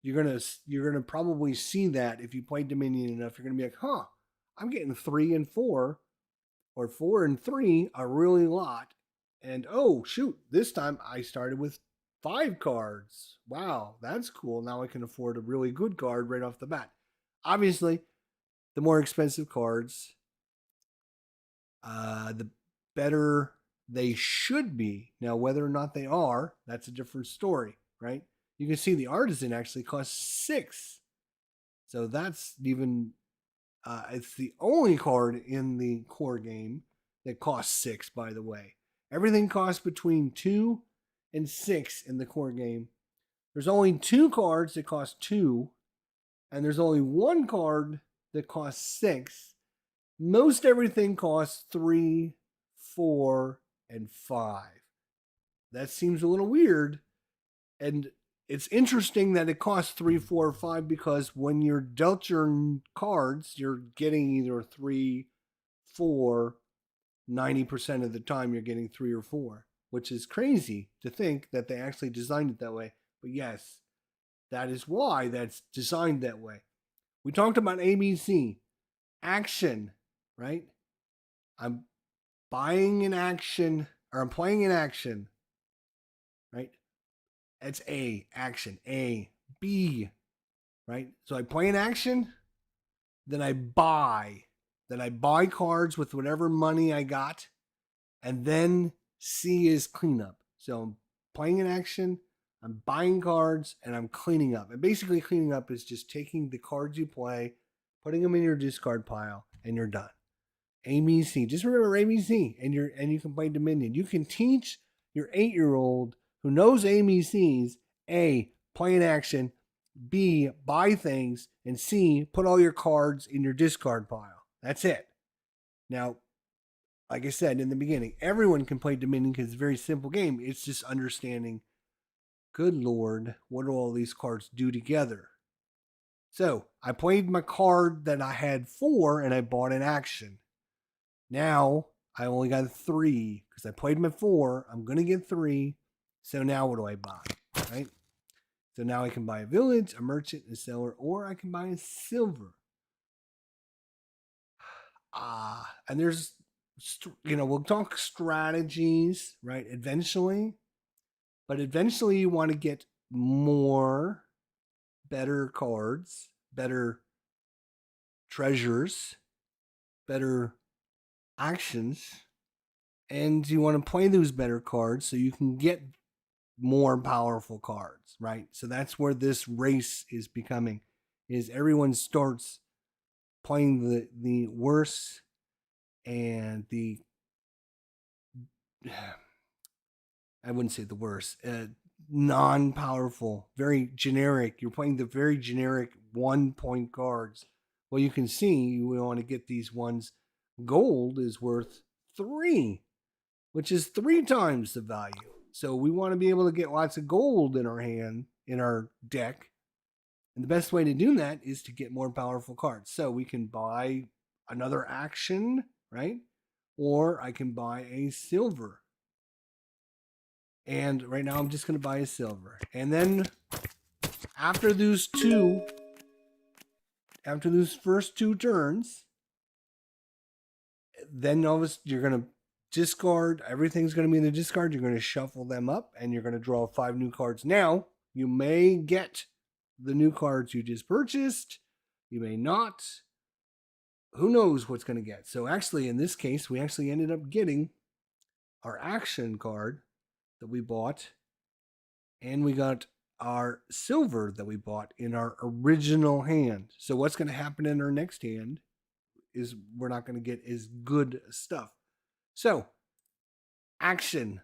you're going to probably see that if you play Dominion enough. You're going to be like, huh, I'm getting 3 and 4 or 4 and 3 a really lot. And oh, shoot, this time I started with 5 cards. Wow, that's cool. Now I can afford a really good card right off the bat. Obviously, the more expensive cards, the better they should be. Now, whether or not they are, that's a different story, right? You can see the artisan actually costs 6. So that's even, it's the only card in the core game that costs 6, by the way. Everything costs between 2 and 6 in the core game. There's only 2 cards that cost 2, and there's only 1 card that costs 6. Most everything costs 3, 4, and 5. That seems a little weird. And it's interesting that it costs 3, 4, or 5 because when you're dealt your cards, you're getting either 3, 4, 90% of the time you're getting 3 or 4, which is crazy to think that they actually designed it that way. But yes, that is why that's designed that way. We talked about ABC, action, right? I'm buying an action, or I'm playing an action, right? That's A, action, A, B, right? So I play an action, then I buy. Then I buy cards with whatever money I got, and then C is cleanup. So I'm playing an action, I'm buying cards, and I'm cleaning up. And basically cleaning up is just taking the cards you play, putting them in your discard pile, and you're done. ABC. Just remember ABC, and you can play Dominion. You can teach your 8-year-old who knows ABCs, A, play an action, B, buy things, and C, put all your cards in your discard pile. That's it. Now, like I said in the beginning, everyone can play Dominion because it's a very simple game. It's just understanding, good Lord, what do all these cards do together? So I played my card that I had 4 and I bought an action. Now I only got 3 because I played my 4. I'm going to get 3. So now what do I buy? Right? So now I can buy a village, a merchant, a seller, or I can buy a silver. And there's, we'll talk strategies, right? Eventually. But eventually you want to get more better cards, better treasures, better actions, and you want to play those better cards so you can get more powerful cards, right? So that's where this race is becoming, is everyone starts playing the worse and the I wouldn't say the worst, non-powerful, very generic. You're playing the very generic 1-point cards. Well, you can see we want to get these ones. Gold is worth 3, which is 3 times the value. So we want to be able to get lots of gold in our hand, in our deck. And the best way to do that is to get more powerful cards. So we can buy another action, right? Or I can buy a silver. And right now I'm just going to buy a silver. And then after those first 2 turns, then you're going to discard. Everything's going to be in the discard. You're going to shuffle them up and you're going to draw 5 new cards. Now, you may get the new cards you just purchased. You may not. Who knows what's going to get? So actually, in this case, we actually ended up getting our action card that we bought, and we got our silver that we bought in our original hand. So what's going to happen in our next hand is we're not going to get as good stuff. So, action.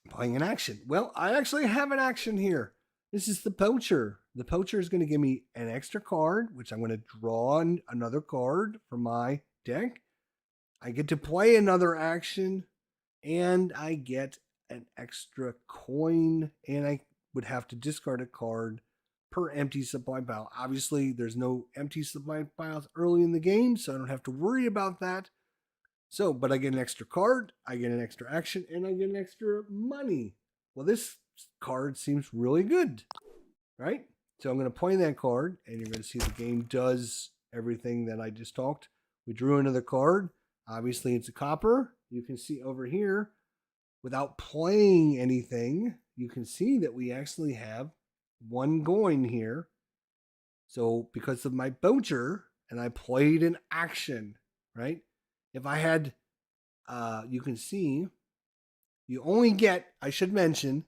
Playing an action. Well, I actually have an action here. This is the poacher. The poacher is going to give me an extra card, which I'm going to draw another card from my deck. I get to play another action, and I get an extra coin, and I would have to discard a card per empty supply pile. Obviously, there's no empty supply piles early in the game, so I don't have to worry about that. So, but I get an extra card, I get an extra action, and I get an extra money. Well, this card seems really good, right? So I'm going to play that card, and you're going to see the game does everything that I just talked. We drew another card. Obviously, it's a copper. You can see over here, without playing anything, you can see that we actually have 1 going here. So because of my poacher, and I played an action, right? If I had, you can see, you only get, I should mention,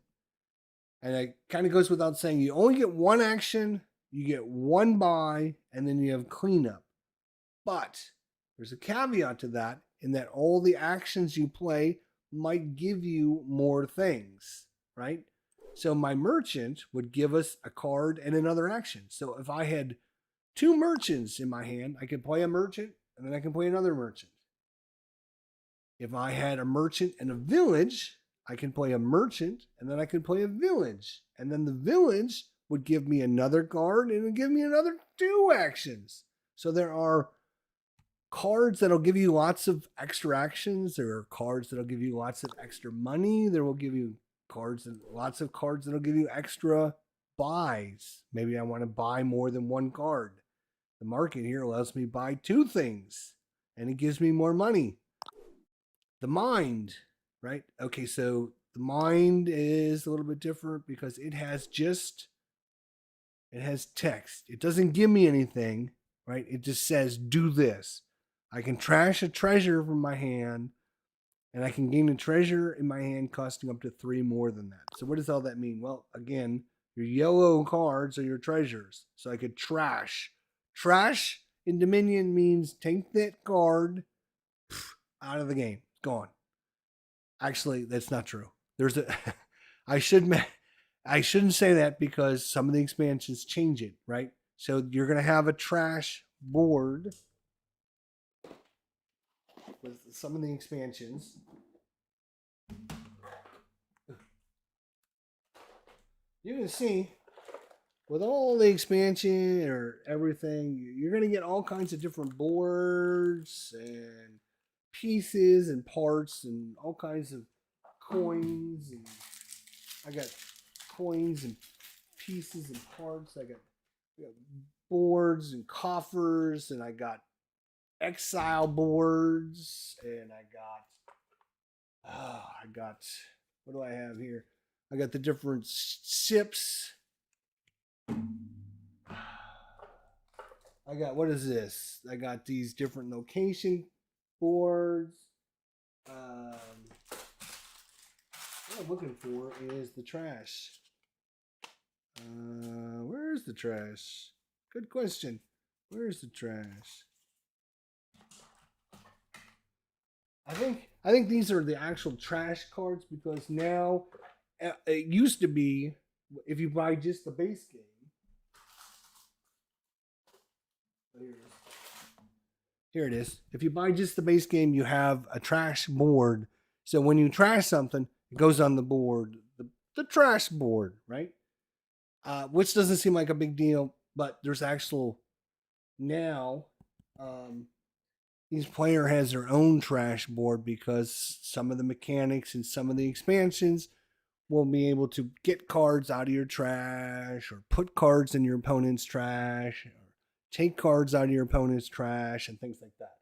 and it kind of goes without saying, you only get 1 action, you get 1 buy, and then you have cleanup. But there's a caveat to that, in that all the actions you play might give you more things, right? So my merchant would give us a card and another action. So if I had 2 merchants in my hand, I could play a merchant, and then I can play another merchant. If I had a merchant and a village, I can play a merchant, and then I can play a village. And then the village would give me another card, and it would give me another 2 actions. So there are cards that'll give you lots of extra actions. There are cards that'll give you lots of extra money. There will give you lots of cards that'll give you extra buys. Maybe I want to buy more than 1 card. The market here allows me to buy 2 things, and it gives me more money. The mind, right? Okay, so the mind is a little bit different because it has text. It doesn't give me anything, right? It just says, do this. I can trash a treasure from my hand, and I can gain a treasure in my hand costing up to 3 more than that. So what does all that mean? Well, again, your yellow cards are your treasures. So I could trash. Trash in Dominion means take that card out of the game. It's gone. Actually, that's not true. There's a, I should, I shouldn't say that because some of the expansions change it, right? So you're going to have a trash board with some of the expansions. You can see with all the expansion or everything, you're going to get all kinds of different boards and pieces and parts and all kinds of coins. And I got coins and pieces and parts. I got boards and coffers, and I got exile boards, and I got what do I have here? I got the different ships. I got, what is this? I got these different location boards. What I'm looking for is the trash. Where's the trash? Good question. Where's the trash? I think these are the actual trash cards because now it used to be if you buy just the base game. Here it is. If you buy just the base game, you have a trash board. So when you trash something, it goes on the board, the trash board, right? Which doesn't seem like a big deal, but there's actual now. Each player has their own trash board because some of the mechanics and some of the expansions will be able to get cards out of your trash or put cards in your opponent's trash or take cards out of your opponent's trash and things like that.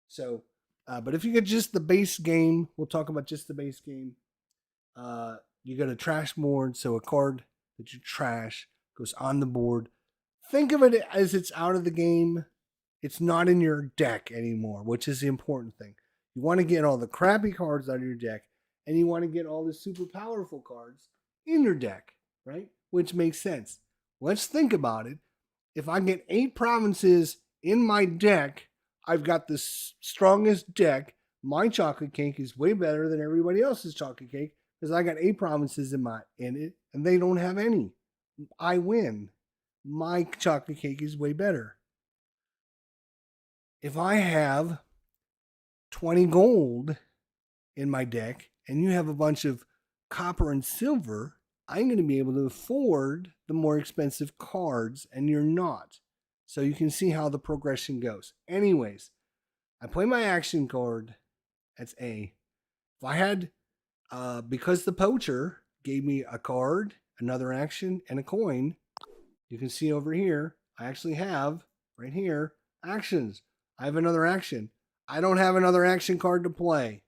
So, but if you get just the base game, we'll talk about just the base game. You got a trash board, so a card that you trash goes on the board. Think of it as it's out of the game. It's not in your deck anymore, which is the important thing. You want to get all the crappy cards out of your deck, and you want to get all the super powerful cards in your deck, right? Which makes sense. Let's think about it. If I get 8 provinces in my deck, I've got the strongest deck. My chocolate cake is way better than everybody else's chocolate cake because I got 8 provinces in it, and they don't have any. I win. My chocolate cake is way better. If I have 20 gold in my deck and you have a bunch of copper and silver, I'm going to be able to afford the more expensive cards and you're not. So you can see how the progression goes. Anyways, I play my action card. That's A. If I had, because the poacher gave me a card, another action, and a coin, you can see over here, I actually have, right here, actions. I have another action. I don't have another action card to play.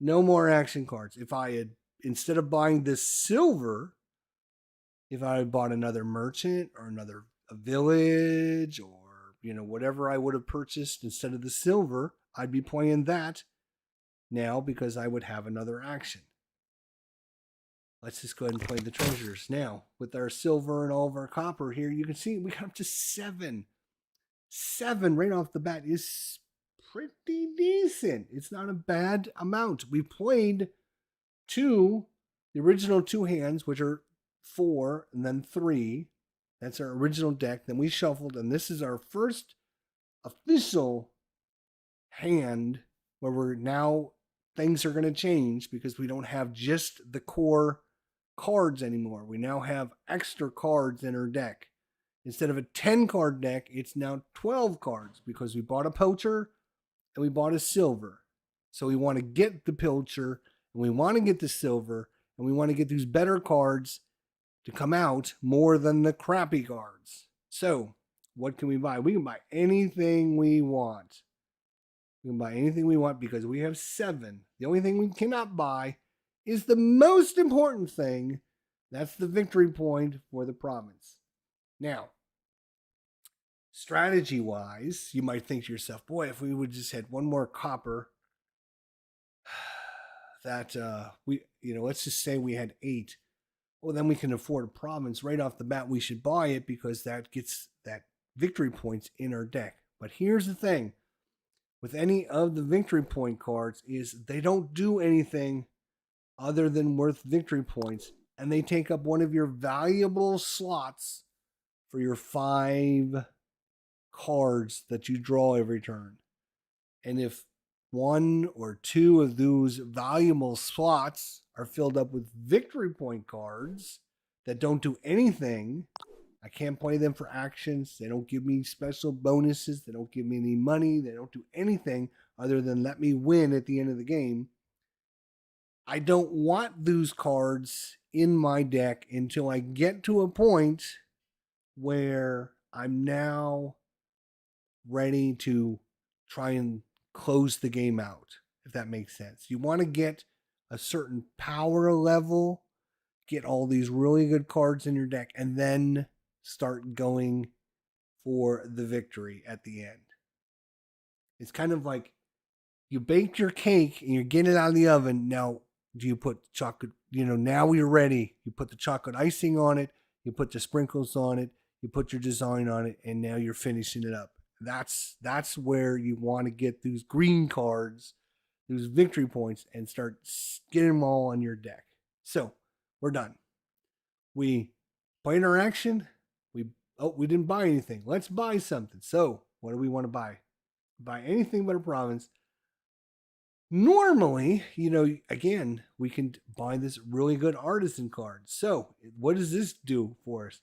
No more action cards. If I had, instead of buying this silver, if I had bought another merchant or a village or, whatever I would have purchased instead of the silver, I'd be playing that now because I would have another action. Let's just go ahead and play the treasures. Now, with our silver and all of our copper here, you can see we got up to 7. 7 right off the bat is pretty decent. It's not a bad amount. We played the original 2 hands, which are 4 and then 3. That's our original deck. Then we shuffled, and this is our first official hand where we're now, things are going to change because we don't have just the core cards anymore. We now have extra cards in our deck. Instead of a 10 card deck, it's now 12 cards because we bought a poacher and we bought a silver. So we want to get the poacher and we want to get the silver and we want to get these better cards to come out more than the crappy cards. So what can we buy? We can buy anything we want. We can buy anything we want because we have 7. The only thing we cannot buy is the most important thing. That's the victory point for the province. Now, strategy-wise, you might think to yourself, boy, if we would just had one more copper, that let's just say we had 8. Well, then we can afford a province right off the bat. We should buy it because that gets that victory points in our deck. But here's the thing. With any of the victory point cards is they don't do anything other than worth victory points and they take up one of your valuable slots for your 5 cards that you draw every turn. And if 1 or 2 of those valuable slots are filled up with victory point cards that don't do anything, I can't play them for actions. They don't give me special bonuses. They don't give me any money. They don't do anything other than let me win at the end of the game. I don't want those cards in my deck until I get to a point where I'm now ready to try and close the game out, if that makes sense. You want to get a certain power level, get all these really good cards in your deck, and then start going for the victory at the end. It's kind of like you baked your cake and you're getting it out of the oven. Now, do you put chocolate? Now you're ready. You put the chocolate icing on it, you put the sprinkles on it, you put your design on it, and now you're finishing it up. That's where you want to get those green cards, those victory points, and start getting them all on your deck. So we're done. We played our action. We didn't buy anything. Let's buy something. So what do we want to buy? Buy anything but a province. Normally, again, we can buy this really good artisan card. So what does this do for us?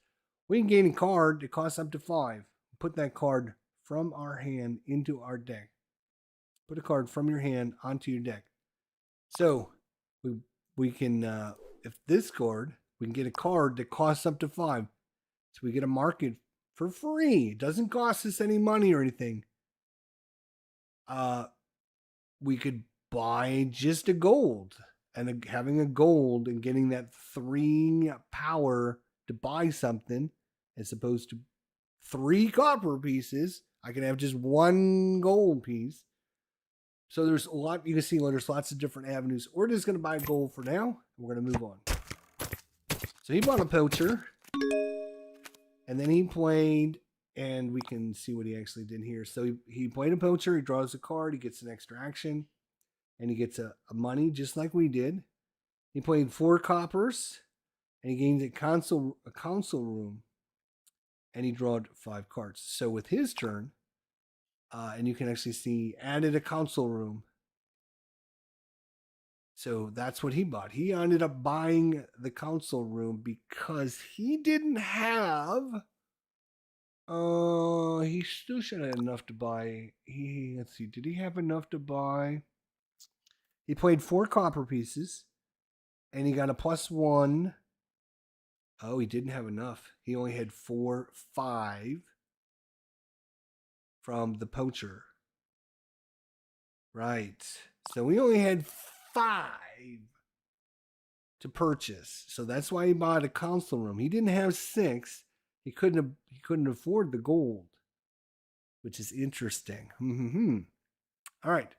We can gain a card that costs up to 5. Put that card from our hand into our deck. Put a card from your hand onto your deck. So we can, if this card, we can get a card that costs up to 5. So we get a market for free. It doesn't cost us any money or anything. We could buy just a gold, and having a gold and getting that 3 power to buy something as opposed to 3 copper pieces. I can have just 1 gold piece. So there's a lot, you can see there's lots of different avenues. We're just going to buy gold for now. We're going to move on. So he bought a poacher, and then he played, and we can see what he actually did here. So he played a poacher, he draws a card, he gets an extra action, and he gets a money just like we did. He played 4 coppers, and he gains a council room, and he drawed 5 cards. So with his turn, and you can actually see added a council room. So that's what he bought. He ended up buying the council room because he didn't have. He still should have enough to buy. Let's see. Did he have enough to buy? He played 4 copper pieces, and he got a +1. Oh, he didn't have enough. He only had 5 from the poacher. Right. So we only had 5 to purchase. So that's why he bought a council room. He didn't have 6. He couldn't afford the gold, which is interesting. All right.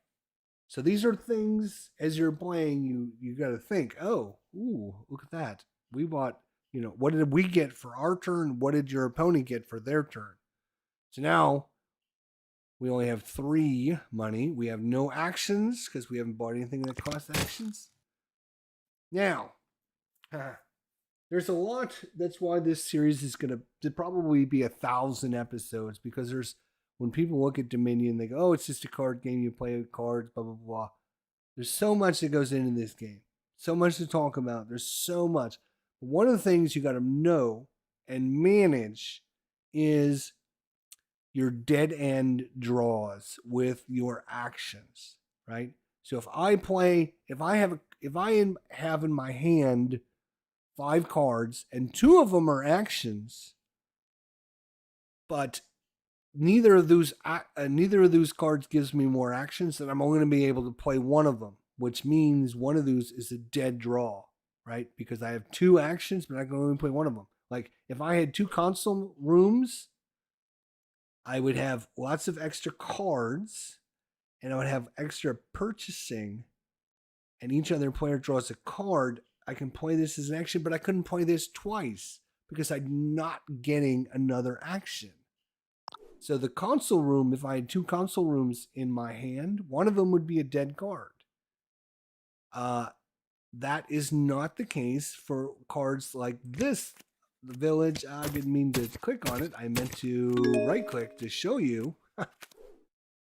So these are things as you're playing, you got to think, look at that. We bought, what did we get for our turn? What did your opponent get for their turn? So now we only have 3 money. We have no actions because we haven't bought anything that costs actions. Now, there's a lot. That's why this series is going to probably be 1,000 episodes, because when people look at Dominion, they go, oh, it's just a card game. You play with cards, blah, blah, blah. There's so much that goes into this game. So much to talk about. There's so much. But one of the things you got to know and manage is your dead end draws with your actions, right? So if I have in my hand 5 cards and 2 of them are actions, but neither of those cards gives me more actions, then I'm only going to be able to play one of them, which means one of those is a dead draw, right? Because I have 2 actions, but I can only play one of them. Like if I had 2 console rooms, I would have lots of extra cards, and I would have extra purchasing, and each other player draws a card. I can play this as an action, but I couldn't play this twice because I'm not getting another action. So the console room, if I had 2 console rooms in my hand, one of them would be a dead card. that is not the case for cards like this. The Village, I didn't mean to click on it. I meant to right click to show you.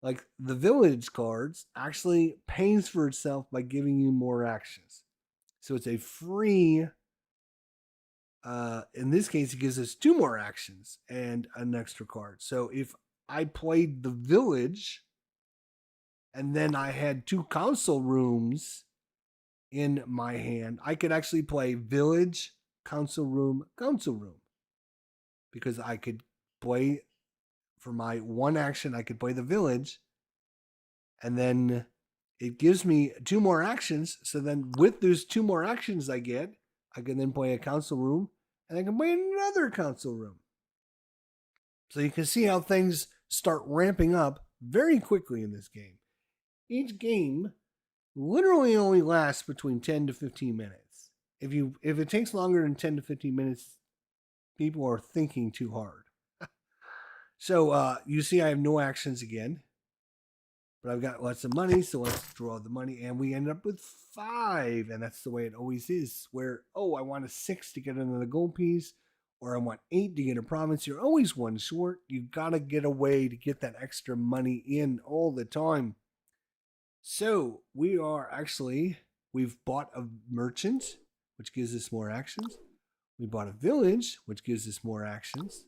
Like the Village cards actually pays for itself by giving you more actions. So it's a free, in this case, it gives us 2 more actions and an extra card. So if I played the Village and then I had 2 council rooms in my hand, I could actually play Village, council room, because I could play for my 1 action. I could play the Village, and then it gives me 2 more actions. So then, with those 2 more actions I get, I can then play a council room, and I can play another council room. So you can see how things start ramping up very quickly in this game. Each game literally only lasts between 10 to 15 minutes. If it takes longer than 10 to 15 minutes, people are thinking too hard. So you see I have no actions again, but I've got lots of money, so let's draw the money, and we end up with 5, and that's the way it always is, where, oh, I want a 6 to get another gold piece, or I want 8 to get a province. You're always 1 short. You've got to get a way to get that extra money in all the time. So we've bought a merchant, which gives us more actions. We bought a village, which gives us more actions.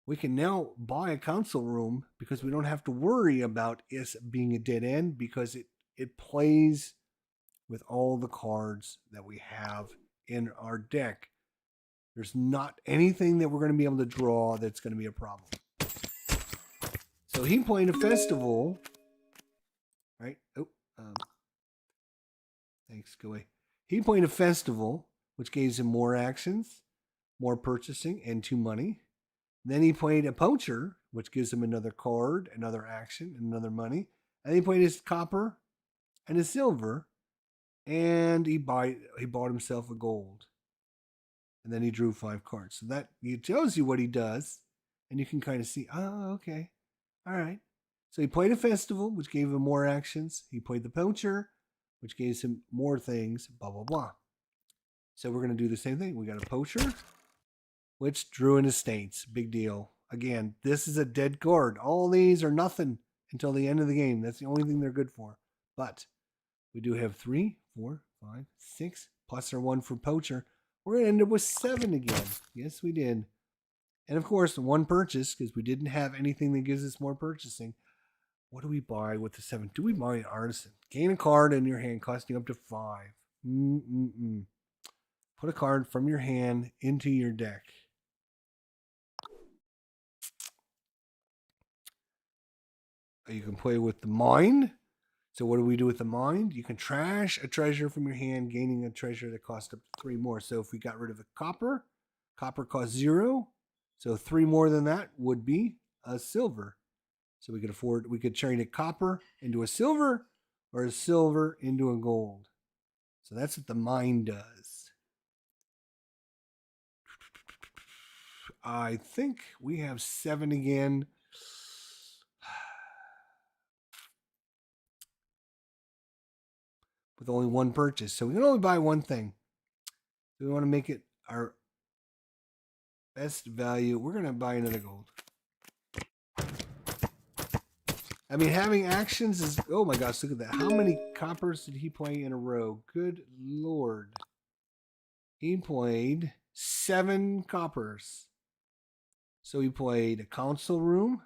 We can now buy a council room because we don't have to worry about it being a dead end, because it plays with all the cards that we have in our deck. There's not anything that we're going to be able to draw that's going to be a problem. So he played a festival. Right? Oh, thanks, go away. He played a festival, which gave him more actions, more purchasing, and 2 money. Then he played a poacher, which gives him another card, another action, and another money. And he played his copper and his silver, and he bought himself a gold. And then he drew 5 cards. So that tells you what he does, and you can kind of see, oh, okay, all right. So he played a festival, which gave him more actions. He played the poacher, which gave him more things, blah, blah, blah. So we're going to do the same thing. We got a poacher, which drew in estates. Big deal. Again, this is a dead card. All these are nothing until the end of the game. That's the only thing they're good for. But we do have 3, 4, 5, 6, plus our 1 for poacher. We're going to end up with 7 again. Yes, we did. And of course, 1 purchase, because we didn't have anything that gives us more purchasing. What do we buy with the 7? Do we buy an artisan? Gain a card in your hand costing up to 5. Put a card from your hand into your deck. You can play with the mind. So what do we do with the mind? You can trash a treasure from your hand, gaining a treasure that costs up to 3 more. So if we got rid of the copper costs 0. So 3 more than that would be a silver. So we could turn a copper into a silver, or a silver into a gold. So that's what the mind does. I think we have 7 again. With only 1 purchase. So we can only buy 1 thing. So we want to make it our best value. We're going to buy another gold. I mean, having actions is, oh my gosh, look at that. How many coppers did he play in a row? Good Lord. He played 7 coppers. So he played a council room,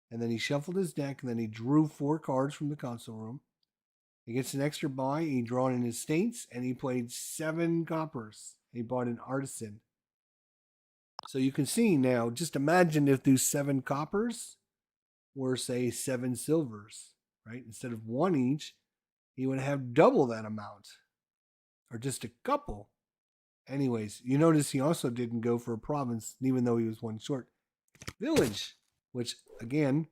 and then he shuffled his deck, and then he drew 4 cards from the council room. He gets an extra buy, he drawn in his states, and he played 7 coppers. He bought an artisan. So you can see now, just imagine if those 7 coppers were, say, 7 silvers, right? Instead of 1 each, he would have double that amount, or just a couple. Anyways, you notice he also didn't go for a province, even though he was 1 short. Village, which, again,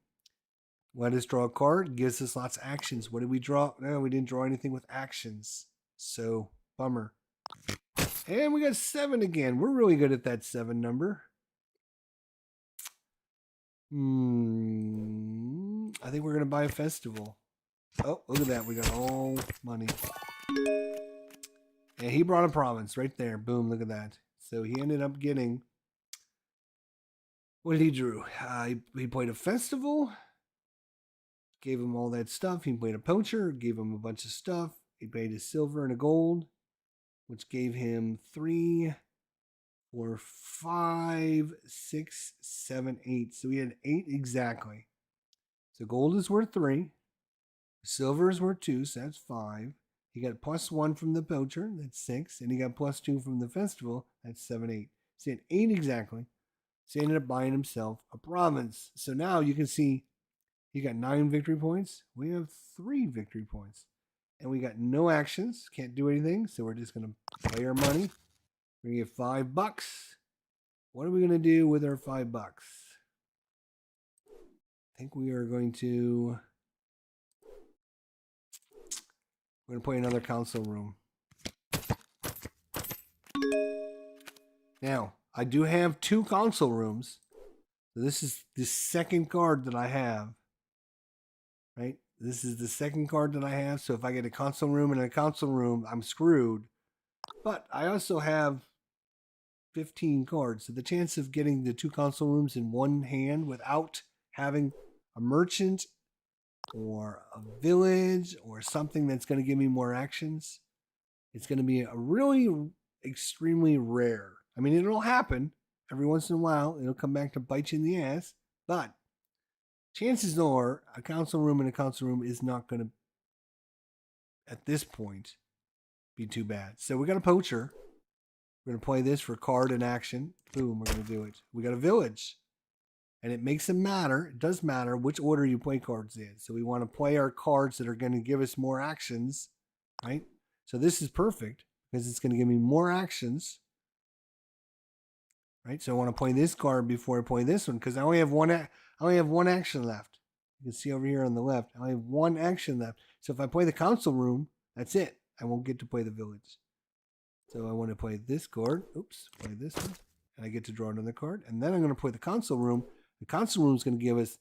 let us draw a card, gives us lots of actions. What did we draw? No, we didn't draw anything with actions. So, bummer. And we got 7 again. We're really good at that 7 number. I think we're going to buy a festival. Oh, look at that. We got all money. And he brought a province right there. Boom, look at that. So he ended up getting, what did he drew? He played a festival, gave him all that stuff. He played a poacher, gave him a bunch of stuff. He paid his silver and a gold, which gave him 3, 4, 5, 6, 7, 8. So he had 8 exactly. So gold is worth 3. Silver is worth 2, so that's 5. He got +1 from the poacher, that's 6. And he got +2 from the festival, that's 7, 8. So he had 8 exactly. So he ended up buying himself a province. So now you can see he got 9 victory points. We have 3 victory points. And we got no actions, can't do anything. So we're just going to play our money. We're going to get $5. What are we going to do with our $5? I think we are going to... We're going to play another council room. Now, I do have 2 council rooms. So this is the second card that I have. Right? This is the second card that I have. So if I get a council room and a council room, I'm screwed. But I also have 15 cards. So the chance of getting the 2 council rooms in one hand without having a merchant or a village or something that's going to give me more actions, it's going to be a really extremely rare. I mean, it'll happen every once in a while. It'll come back to bite you in the ass, but chances are a council room and a council room is not going to, at this point, be too bad. So we got a poacher. We're going to play this for card and action. Boom, we're going to do it. We got a village. And it makes it matter. It does matter which order you play cards in. So we want to play our cards that are going to give us more actions, right? So this is perfect because it's going to give me more actions, right? So I want to play this card before I play this one because I only have one action left. You can see over here on the left, I only have 1 action left. So if I play the council room, that's it. I won't get to play the village. So I want to play this card. Oops, play this one. And I get to draw another card. And then I'm going to play the council room. The council room is going to give us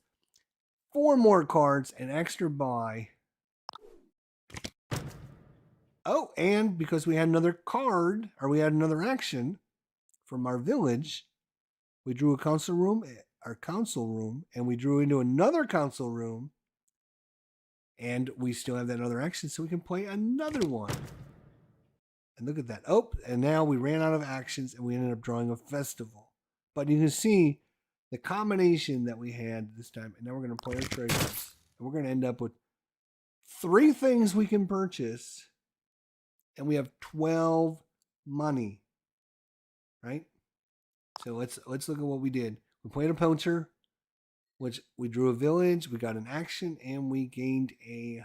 4 more cards, an extra buy. Oh, and because we had another card, or we had another action from our village, we drew a council room, and we drew into another council room, and we still have that other action, so we can play another one. And look at that. Oh, and now we ran out of actions, and we ended up drawing a festival. But you can see the combination that we had this time, and now we're going to play our treasures. And we're going to end up with 3 things we can purchase, and we have 12 money, right? So let's look at what we did. We played a poacher, which we drew a village, we got an action, and we gained a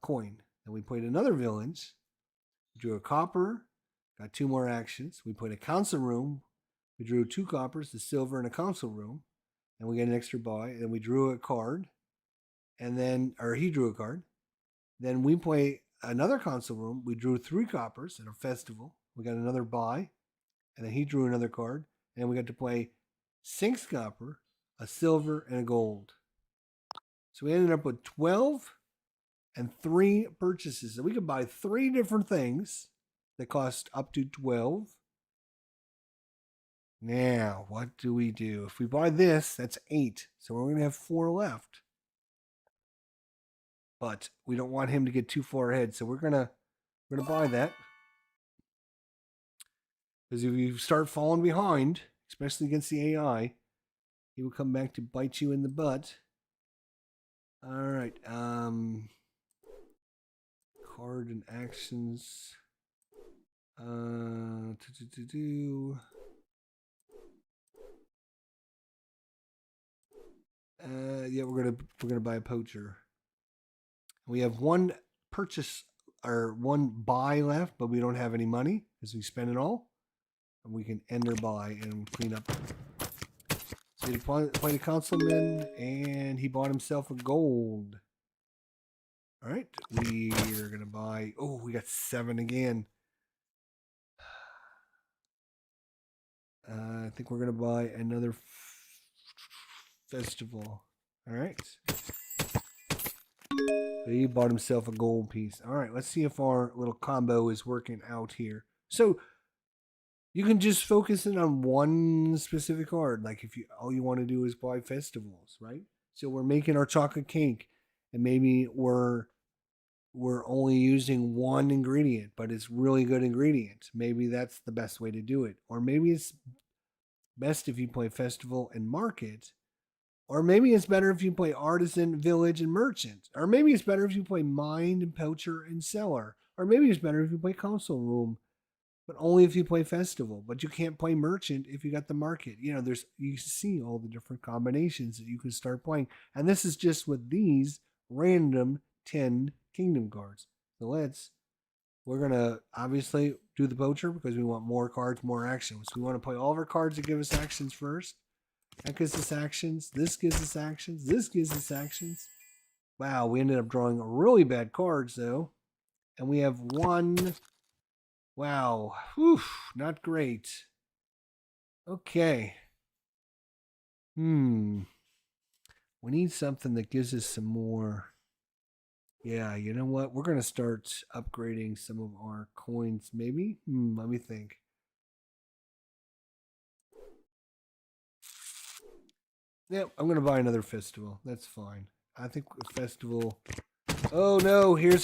coin. And we played another village, drew a copper, got 2 more actions. We played a council room. We drew 2 coppers, a silver, and a council room, and we got an extra buy. And we drew a card, and then, or he drew a card. Then we play another council room. We drew 3 coppers at a festival. We got another buy, and then he drew another card, and we got to play 6 copper, a silver, and a gold. So we ended up with 12 and 3 purchases. So we could buy 3 different things that cost up to 12. Now, what do we do? If we buy this, that's 8. So we're going to have 4 left. But we don't want him to get too far ahead. So we're going to buy that. Because if you start falling behind, especially against the AI, he will come back to bite you in the butt. All right. Card and actions. Yeah, we're gonna buy a poacher. We have 1 purchase or 1 buy left, but we don't have any money because we spent it all. And we can end our buy and clean up. So he played a councilman, and he bought himself a gold. All right, we are gonna buy. Oh, we got 7 again. I think we're gonna buy another festival. All right. He bought himself a gold piece. All right, let's see if our little combo is working out here. So you can just focus in on one specific card. Like if you all you want to do is buy festivals, right? So we're making our chocolate cake, and maybe we're only using one ingredient, but it's really good ingredient. Maybe that's the best way to do it. Or maybe it's best if you play festival and market. Or maybe it's better if you play artisan, village, and merchant. Or maybe it's better if you play mine and poacher and cellar. Or maybe it's better if you play console room, but only if you play festival. But you can't play merchant if you got the market. You know, you see all the different combinations that you can start playing. And this is just with these random 10 kingdom cards. So we're gonna obviously do the poacher because we want more cards, more actions. We want to play all of our cards that give us actions first. That gives us actions. This gives us actions. This gives us actions. Wow, we ended up drawing really bad cards though. And we have one. Wow. Whew, not great. Okay. We need something that gives us some more. Yeah, you know what? We're going to start upgrading some of our coins, maybe? Let me think. Yep, I'm going to buy another festival. That's fine. I think the festival... Oh no, here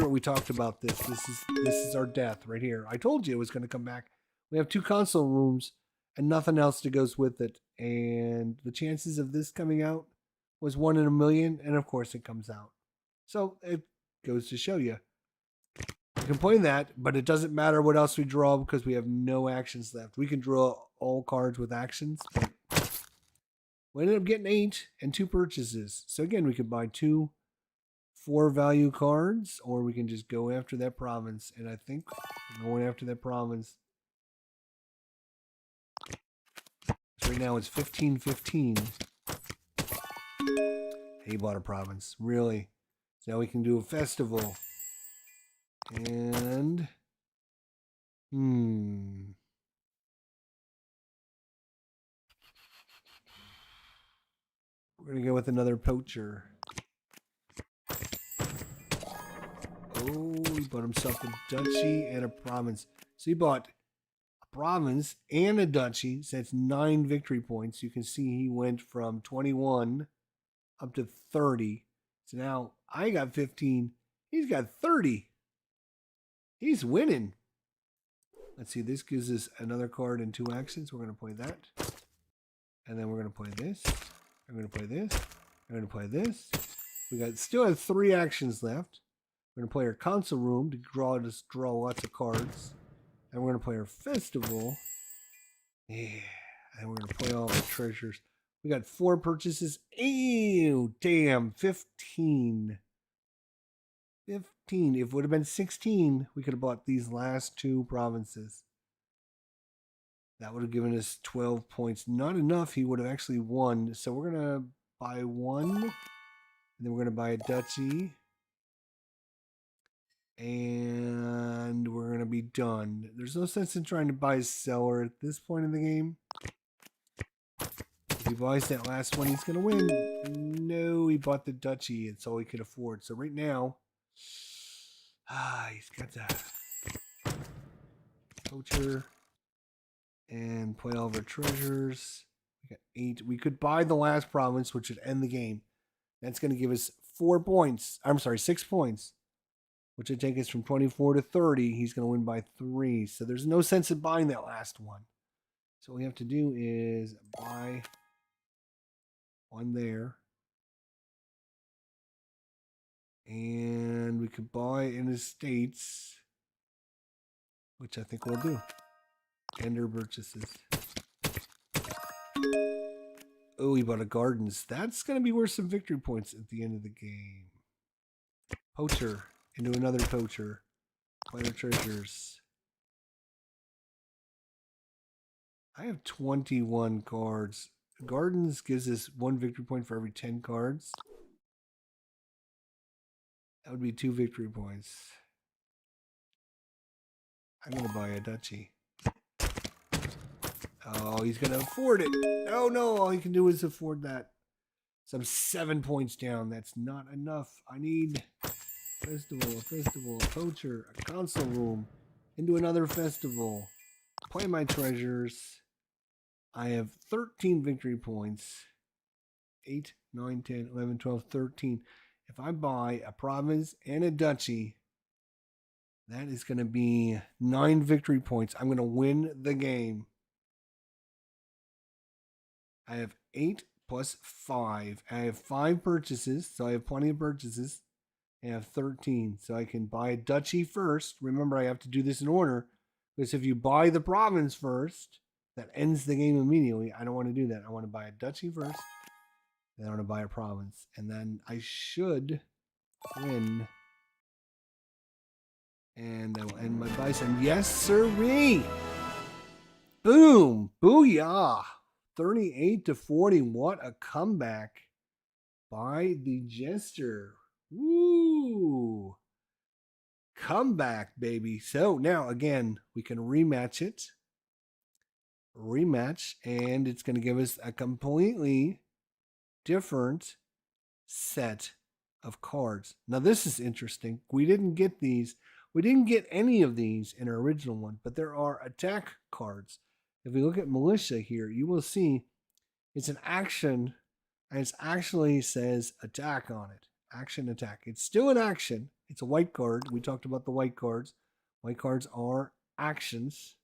we talked about this. This is our death right here. I told you it was going to come back. We have 2 console rooms and nothing else that goes with it. And the chances of this coming out was 1 in a million, and of course it comes out. So it goes to show you. We can play that, but it doesn't matter what else we draw because we have no actions left. We can draw all cards with actions, but we ended up getting 8 and 2 purchases. So again, we could buy 2 4 value cards, or we can just go after that province. And I think going after that province. So right now it's 15-15. He bought a province. Really? So now we can do a festival. And we're gonna go with another poacher. Oh, he bought himself a duchy and a province. So he bought a province and a duchy. So that's 9 victory points. You can see he went from 21 up to 30. So now I got 15. He's got 30. He's winning. Let's see. This gives us another card and 2 actions. We're going to play that. And then we're going to play this. I'm going to play this. I'm going to play this. We still have 3 actions left. We're going to play our console room to draw lots of cards. And we're going to play our festival. Yeah. And we're going to play all the treasures. We got 4 purchases. Ew, damn, 15. 15. If it would have been 16, we could have bought these last 2 provinces. That would have given us 12 points. Not enough. He would have actually won. So we're going to buy 1. And then we're going to buy a duchy. And we're going to be done. There's no sense in trying to buy a cellar at this point in the game. If he buys that last one, he's going to win. No, he bought the duchy. It's all he could afford. So right now, he's got the poacher and play all of our treasures. We got 8. We could buy the last province, which would end the game. That's going to give us 4 points. I'm sorry, 6 points, which would take us from 24 to 30. He's going to win by 3. So there's no sense in buying that last one. So what we have to do is buy 1 there. And we could buy in his states, which I think we'll do. Ender purchases. Oh, he bought a gardens. That's going to be worth some victory points at the end of the game. Poacher. Into another poacher. Play the treasures. I have 21 cards. Gardens gives us 1 victory point for every 10 cards. That would be 2 victory points. I'm going to buy a duchy. Oh, he's going to afford it. Oh, no. All he can do is afford that. So I'm 7 points down. That's not enough. I need a poacher, a console room, into another festival. Play my treasures. I have 13 victory points. 8, 9, 10, 11, 12, 13. If I buy a province and a duchy, that is going to be 9 victory points. I'm going to win the game. I have 8 plus 5. I have 5 purchases, so I have plenty of purchases. I have 13, so I can buy a duchy first. Remember, I have to do this in order, because if you buy the province first, that ends the game immediately. I don't want to do that. I want to buy a duchy first, then I want to buy a province, and then I should win. And I will end my bison. Yes, sirree! Boom! Booyah! 38 to 40. What a comeback by the Jester. Woo! Comeback, baby. So now, again, we can rematch it. Rematch, and it's going to give us a completely different set of cards. Now, this is interesting. We didn't get these. We didn't get any of these in our original one, but there are attack cards. If we look at militia here, you will see it's an action, and it actually says attack on it. Action, attack. It's still an action. It's a white card. We talked about the white cards. White cards are actions,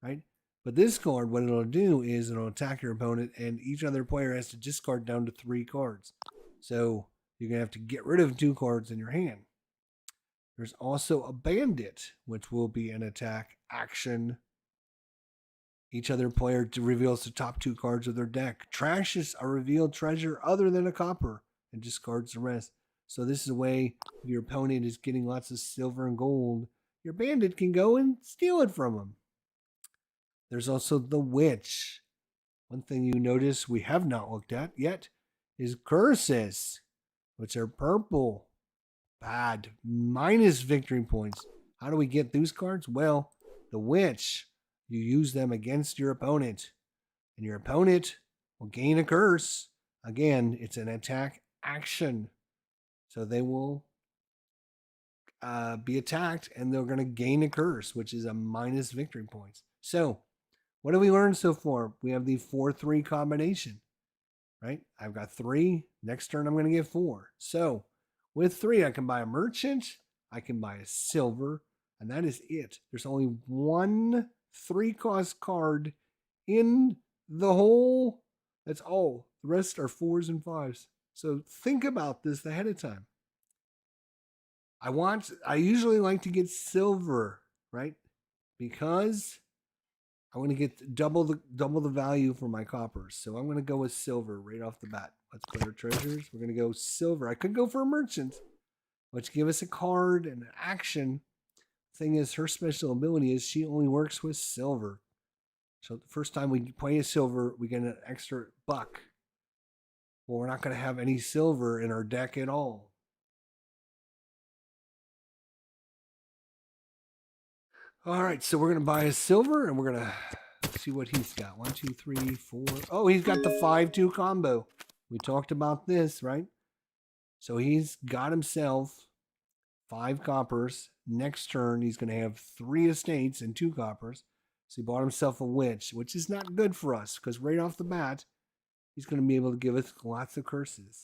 right? But this card, what it'll do is it'll attack your opponent, and each other player has to discard down to 3 cards. So you're going to have to get rid of 2 cards in your hand. There's also a bandit, which will be an attack action. Each other player reveals the top 2 cards of their deck. Trashes a revealed treasure other than a copper and discards the rest. So this is a way, if your opponent is getting lots of silver and gold, your bandit can go and steal it from him. There's also the witch. One thing you notice we have not looked at yet is curses, which are purple. Bad. Minus victory points. How do we get those cards? Well, the witch, you use them against your opponent, and your opponent will gain a curse. Again, it's an attack action. So they will be attacked, and they're going to gain a curse, which is a minus victory points. So what have we learned so far? We have the 4-3 combination, right? I've got 3. Next turn, I'm going to get 4. So with 3, I can buy a merchant, I can buy a silver, and that is it. There's only one 3-cost card in the whole. That's all. The rest are 4s and 5s. So think about this ahead of time. I usually like to get silver, right? Because I want to get double the value for my coppers. So I'm going to go with silver right off the bat. Let's play our treasures. We're going to go silver. I could go for a merchant, which give us a card and an action. Thing is, her special ability is she only works with silver. So the first time we play a silver, we get an extra buck. Well, we're not going to have any silver in our deck at all. All right, so we're going to buy a silver, and we're going to see what he's got. 1, 2, 3, 4. Oh, he's got the 5-2 combo. We talked about this, right? So he's got himself 5 coppers. Next turn, he's going to have 3 estates and 2 coppers. So he bought himself a witch, which is not good for us, because right off the bat, he's going to be able to give us lots of curses.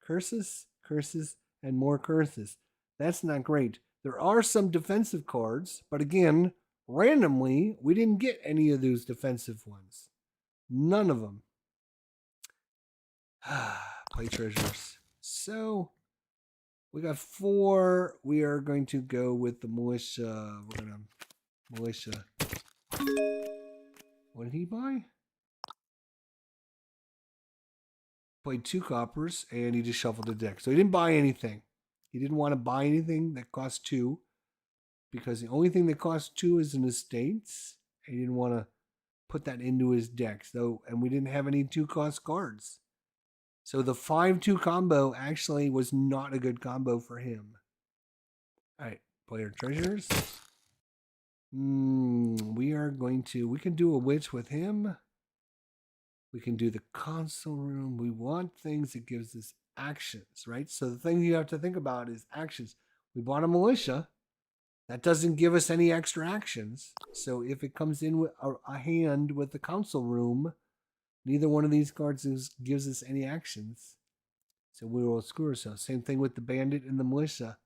Curses, curses, and more curses. That's not great. There are some defensive cards, but again, randomly, we didn't get any of those defensive ones. None of them. Play treasures. So, we got 4. We are going to go with the militia. We're going to militia. What did he buy? Played 2 coppers, and he just shuffled the deck. So he didn't buy anything. He didn't want to buy anything that cost 2, because the only thing that costs 2 is an estates. He didn't want to put that into his deck. So, and we didn't have any 2-cost cards. So the 5-2 combo actually was not a good combo for him. All right, player treasures. We can do a witch with him. We can do the console room. We want things that gives us actions, right? So the thing you have to think about is actions. We bought a militia. That doesn't give us any extra actions. So if it comes in with a hand with the console room, neither one of these cards gives us any actions. So we will screw ourselves. Same thing with the bandit and the militia.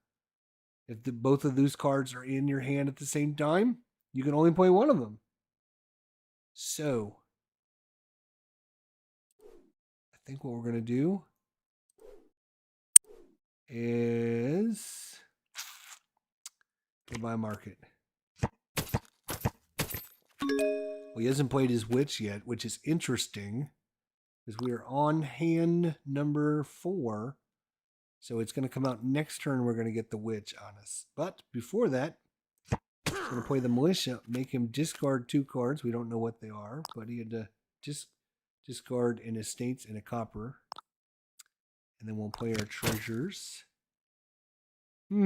If both of those cards are in your hand at the same time, you can only play one of them. So I think what we're going to do is go buy a market. Well, he hasn't played his witch yet, which is interesting because we are on hand number 4. So it's going to come out next turn. We're going to get the witch on us. But before that, we're going to play the militia, make him discard 2 cards. We don't know what they are, but he had to just discard an estates and a copper. And then we'll play our treasures. There's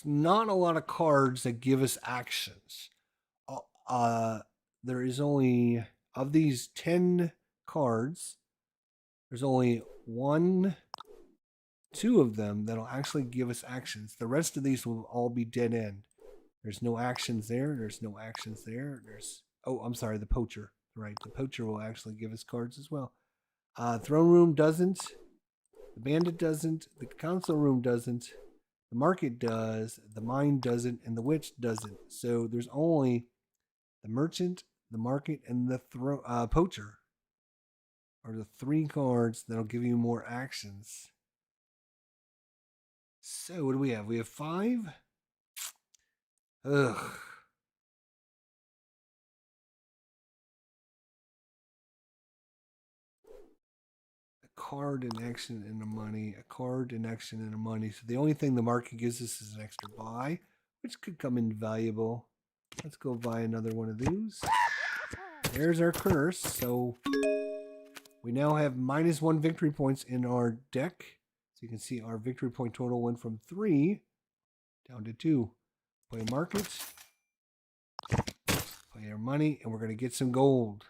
not a lot of cards that give us actions. There is only, of these 10 cards, there's only 1, 2 of them that'll actually give us actions. The rest of these will all be dead end. There's no actions there. There's no actions there. Oh, I'm sorry, the poacher. Right, the poacher will actually give us cards as well. Throne room doesn't. The bandit doesn't. The council room doesn't. The market does. The mine doesn't. And the witch doesn't. So there's only the merchant, the market, and the poacher are the 3 cards that'll give you more actions. So what do we have? We have 5. Ugh. A card, an action, and a money. A card, an action, and a money. So the only thing the market gives us is an extra buy, which could come in valuable. Let's go buy another one of those. There's our curse. So we now have -1 victory points in our deck. So you can see our victory point total went from 3 down to 2. Play market. Play our money. And we're going to get some gold.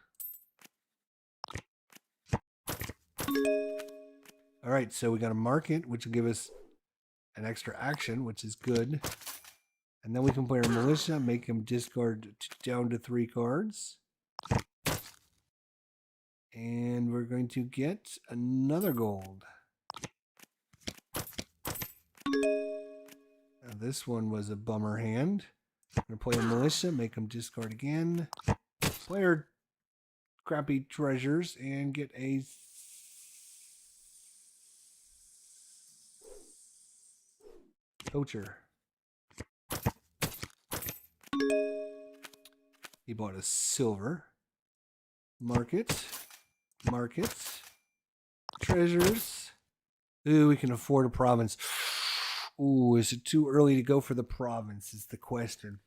All right. So we got a market, which will give us an extra action, which is good. And then we can play our militia, make him discard down to 3 cards. And we're going to get another gold. Now this one was a bummer hand. I'm going to play a militia, make him discard again. Play our crappy treasures and get a poacher. He bought a silver. Market. Treasures. Ooh, we can afford a province. Ooh, is it too early to go for the province is the question.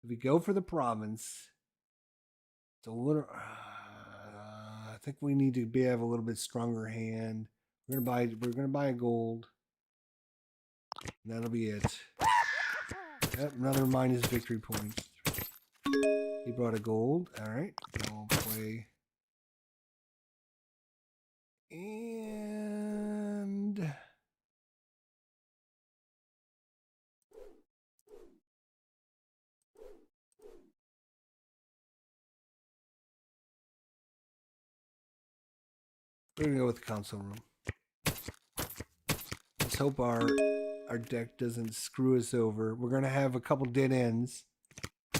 If we go for the province, it's a little... I think we need to have a little bit stronger hand. We're gonna buy a gold. And that'll be it. Yep, another minus victory points. He brought a gold. Alright. I'll play. And we're gonna go with the console room. Let's hope our deck doesn't screw us over. We're gonna have a couple dead ends.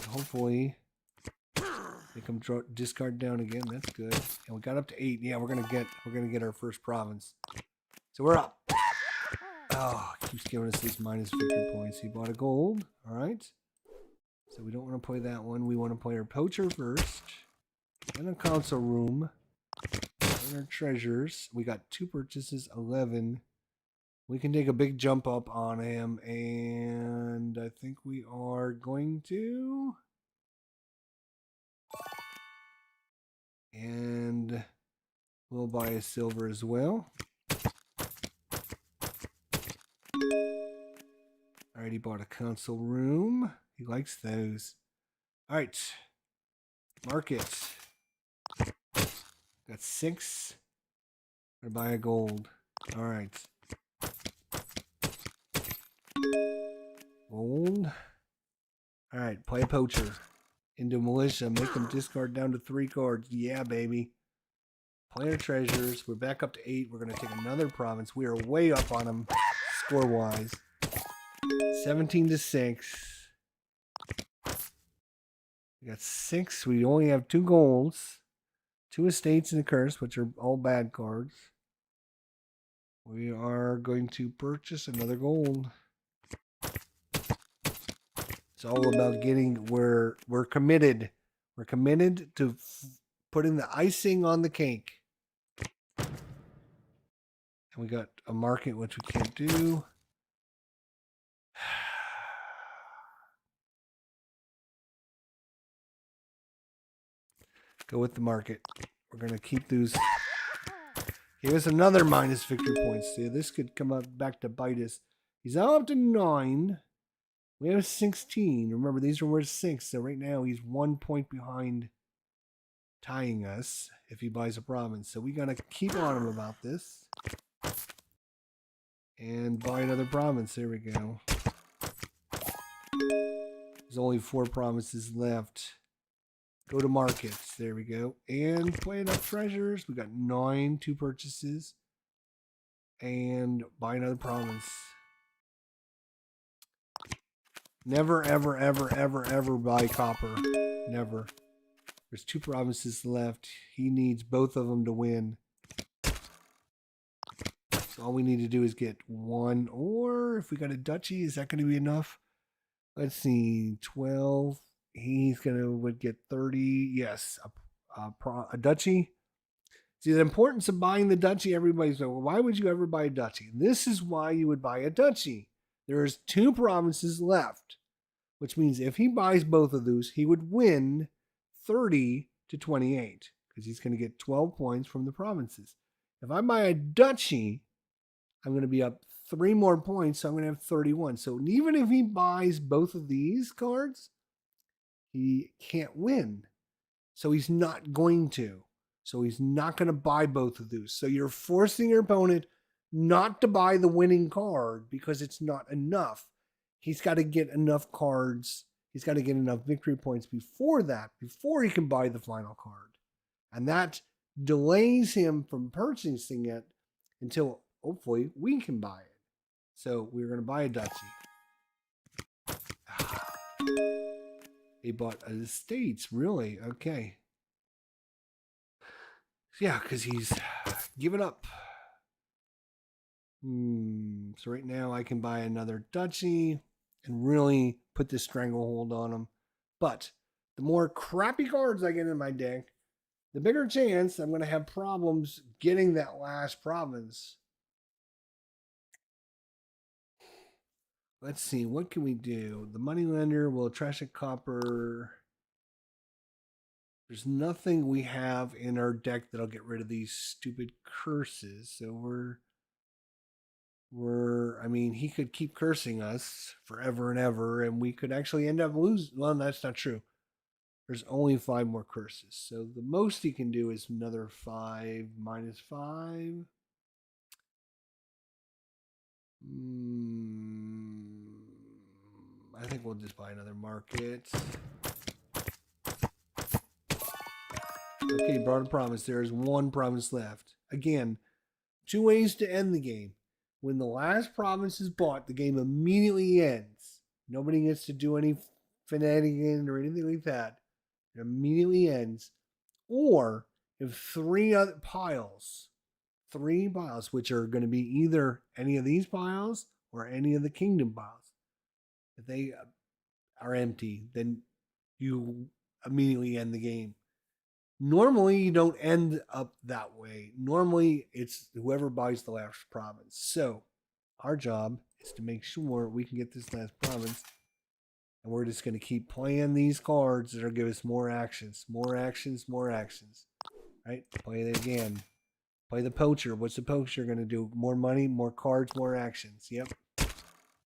Hopefully they come discard down again. That's good. And we got up to 8. Yeah, we're gonna get our first province. So we're up. Oh, keeps giving us these minus victory points. He bought a gold. All right. So we don't want to play that one. We want to play our poacher first. Then a console room. Then our treasures. We got 2 purchases, 11. We can take a big jump up on him. And I think we are going to. And we'll buy a silver as well. All right, he bought a console room. He likes those. All right. Market. Got 6. Or buy a gold. All right. Gold. All right, play a poacher. Into militia. Make them discard down to 3 cards. Yeah, baby. Player treasures. We're back up to 8. We're going to take another province. We are way up on them score-wise. 17 to 6. We got 6. We only have 2 golds. 2 estates and a curse, which are all bad cards. We are going to purchase another gold. It's all about getting we're committed. We're committed to putting the icing on the cake. And we got a market, which we can't do. Go with the market. We're going to keep those. Give us another minus victory points. See, this could come up back to bite us. He's now up to 9. We have 16. Remember, these are worth 6. So right now, he's 1 point behind tying us if he buys a province. So we got to keep on him about this. And buy another province. There we go. There's only 4 provinces left. Go to markets. There we go. And play enough treasures. We got 9, 2 purchases. And buy another province. Never, ever, ever, ever, ever buy copper. Never. There's 2 provinces left. He needs both of them to win. So all we need to do is get 1. Or if we got a duchy, is that going to be enough? Let's see. 12. He's would get 30. Yes, a duchy. See, the importance of buying the duchy, everybody's like, well, why would you ever buy a duchy? This is why you would buy a duchy. There's 2 provinces left, which means if he buys both of those, he would win 30 to 28 because he's going to get 12 points from the provinces. If I buy a duchy, I'm going to be up 3 more points, so I'm going to have 31. So even if he buys both of these cards, he can't win. So he's not going to. So he's not going to buy both of those. So you're forcing your opponent not to buy the winning card because it's not enough. He's got to get enough cards. He's got to get enough victory points before he can buy the final card. And that delays him from purchasing it until hopefully we can buy it. So we're going to buy a duchy. He bought estates, really? Okay. Yeah, because he's given up. So right now I can buy another duchy and really put this stranglehold on him. But the more crappy cards I get in my deck, the bigger chance I'm going to have problems getting that last province. Let's see, what can we do? The moneylender will trash a copper. There's nothing we have in our deck that'll get rid of these stupid curses. So I mean, he could keep cursing us forever and ever, and we could actually end up losing. Well, that's not true. There's only 5 more curses. So the most he can do is another 5 minus 5. I think we'll just buy another market. Okay, brought a province. There is 1 province left. Again, 2 ways to end the game. When the last province is bought, the game immediately ends. Nobody gets to do any finagling or anything like that. It immediately ends. Or if 3 other piles, 3 piles, which are going to be either any of these piles or any of the kingdom piles, if they are empty, then you immediately end the game. Normally, you don't end up that way. Normally, it's whoever buys the last province. So, our job is to make sure we can get this last province. And we're just going to keep playing these cards that are give us more actions. More actions, more actions. Right? Play it again. Play the poacher. What's the poacher going to do? More money, more cards, more actions. Yep.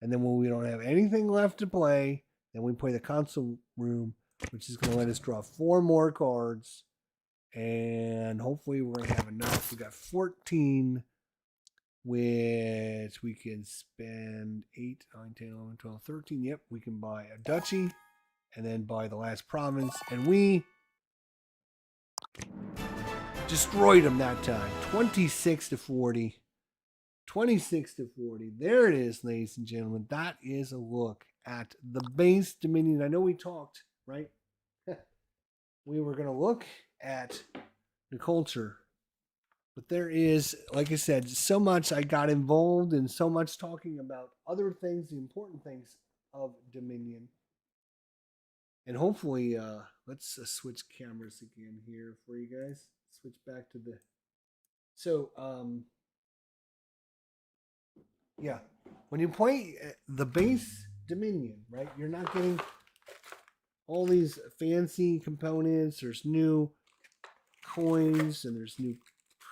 And then when we don't have anything left to play, then we play the console room, which is going to let us draw 4 more cards. And hopefully we're going to have enough. We got 14, which we can spend 8, 9, 10, 11, 12, 13. Yep, we can buy a duchy and then buy the last province. And we destroyed them that time. 26 to 40. 26 to 40. There it is, ladies and gentlemen. That is a look at the base Dominion. I know we talked, right? We were going to look at the culture. But there is, like I said, so much I got involved in, so much talking about other things, the important things of Dominion. And hopefully, let's switch cameras again here for you guys. Switch back to the... So, yeah. When you play the base Dominion, right, you're not getting all these fancy components. There's new coins and there's new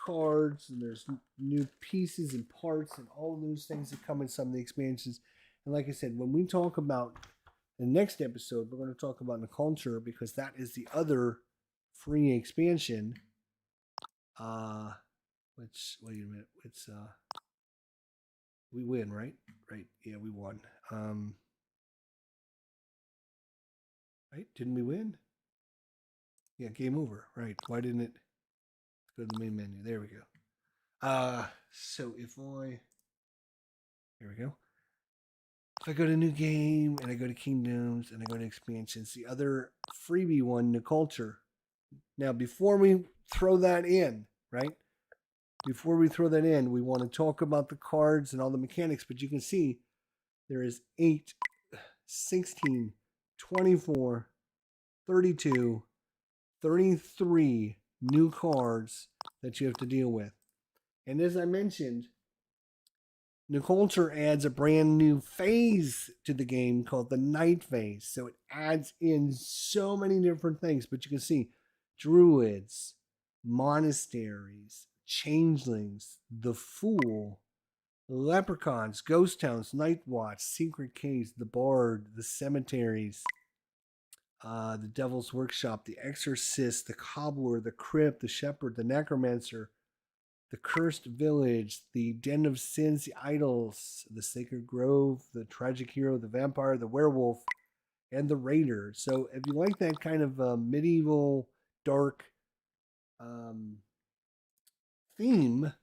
cards and there's new pieces and parts and all those things that come in some of the expansions. And like I said, when we talk about the next episode, we're going to talk about the culture because that is the other free expansion. Which, wait a minute, it's we win, right? Right, yeah, we won. Right, didn't we win? Yeah, game over. Right, why didn't it go to the main menu? There we go. So if I, here we go. If I go to new game and I go to kingdoms and I go to expansions, the other freebie one, the culture. Now, before we throw that in, right? Before we throw that in, we want to talk about the cards and all the mechanics, but you can see there is 8, 16, 24, 32, 33 new cards that you have to deal with. And as I mentioned, the culture adds a brand new phase to the game called the night phase. So it adds in so many different things, but you can see druids, monasteries, changelings, the fool, leprechauns, ghost towns, night watch, secret caves, the bard, the cemeteries, the devil's workshop, the exorcist, the cobbler, the crypt, the shepherd, the necromancer, the cursed village, the den of sins, the idols, the sacred grove, the tragic hero, the vampire, the werewolf, and the raider. So if you like that kind of medieval dark theme,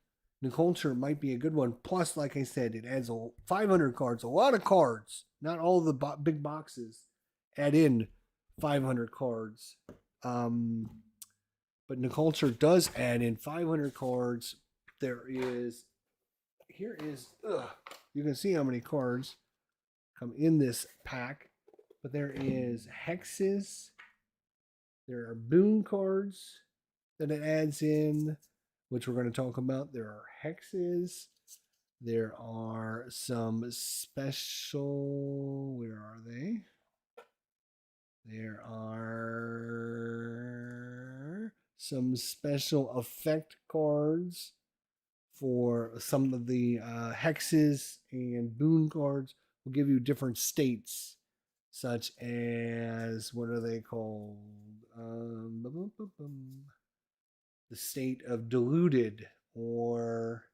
the culture might be a good one. Plus, like I said, it adds 500 cards, a lot of cards. Not all the big boxes add in 500 cards. But the culture does add in 500 cards. There is, here is, you can see how many cards come in this pack. But there is hexes. There are boon cards that it adds in, which we're going to talk about. There are hexes. There are some special, where are they? There are some special effect cards for some of the hexes, and boon cards will give you different states, such as, what are they called? The state of deluded, or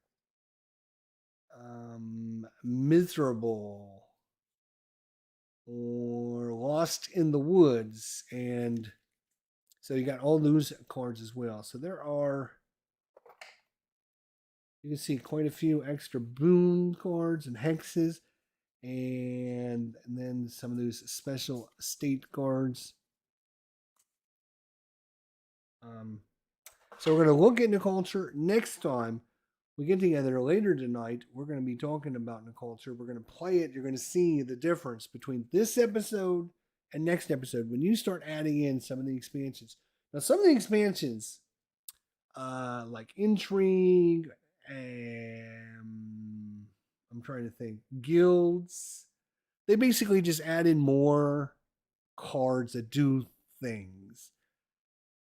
miserable, or lost in the woods. And so you got all those cards as well. So there are, you can see quite a few extra boon cards and hexes, and then some of those special state cards. So we're going to look into culture next time we get together later tonight. We're going to be talking about the culture. We're going to play it. You're going to see the difference between this episode and next episode when you start adding in some of the expansions. Now, some of the expansions, like intrigue, and I'm trying to think, guilds, they basically just add in more cards that do things.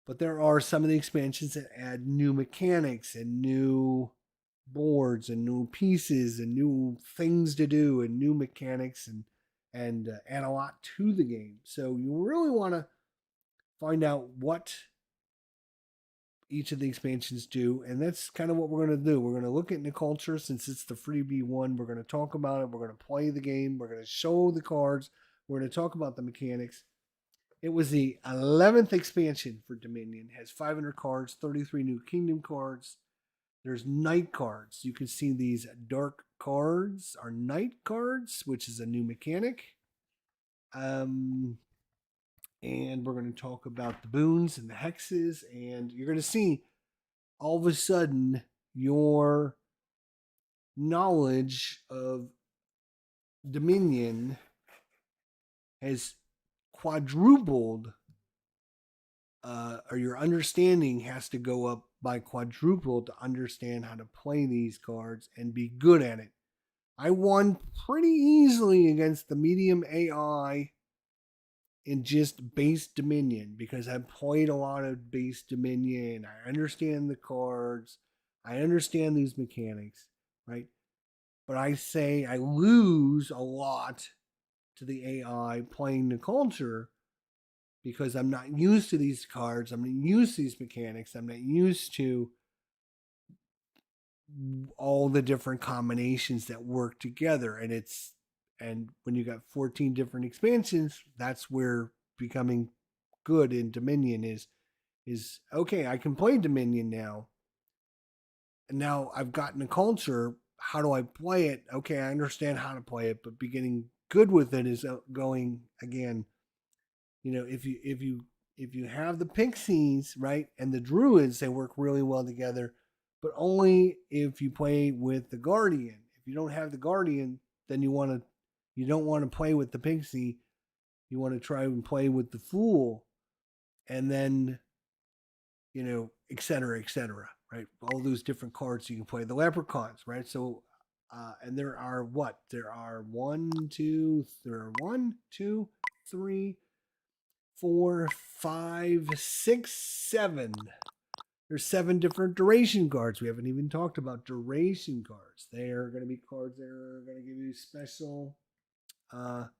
But there are some of the expansions that add new mechanics and new boards and new pieces and new things to do and new mechanics and add a lot to the game. So you really want to find out what each of the expansions do, and that's kind of what we're going to do. We're going to look at the culture since it's the freebie one. We're going to talk about it. We're going to play the game. We're going to show the cards. We're going to talk about the mechanics. It was the 11th expansion for Dominion. It has 500 cards, 33 new kingdom cards. There's night cards. You can see these dark cards are night cards, which is a new mechanic. And we're going to talk about the boons and the hexes, and you're going to see all of a sudden your knowledge of Dominion has quadrupled, or your understanding has to go up by quadruple to understand how to play these cards and be good at it. I won pretty easily against the medium AI in just base Dominion because I played a lot of base Dominion. I understand the cards. I understand these mechanics, right? But I say I lose a lot to the AI playing the culture because I'm not used to these cards. I'm not used to these mechanics. I'm not used to all the different combinations that work together. And when you got 14 different expansions, that's where becoming good in Dominion is okay, I can play Dominion now. And now I've gotten a culture. How do I play it? Okay, I understand how to play it, but beginning good with it is going again. If you have the pixies, right, and the druids, they work really well together, but only if you play with the guardian. If you don't have the guardian, then you don't want to play with the pixie. You want to try and play with the fool, and then et cetera, right? All those different cards you can play. The leprechauns, right? So, and there are what? There are one, two, three, 4, 5, 6, 7. There's 7 different duration cards. We haven't even talked about duration cards. They are going to be cards that are going to give you special. Like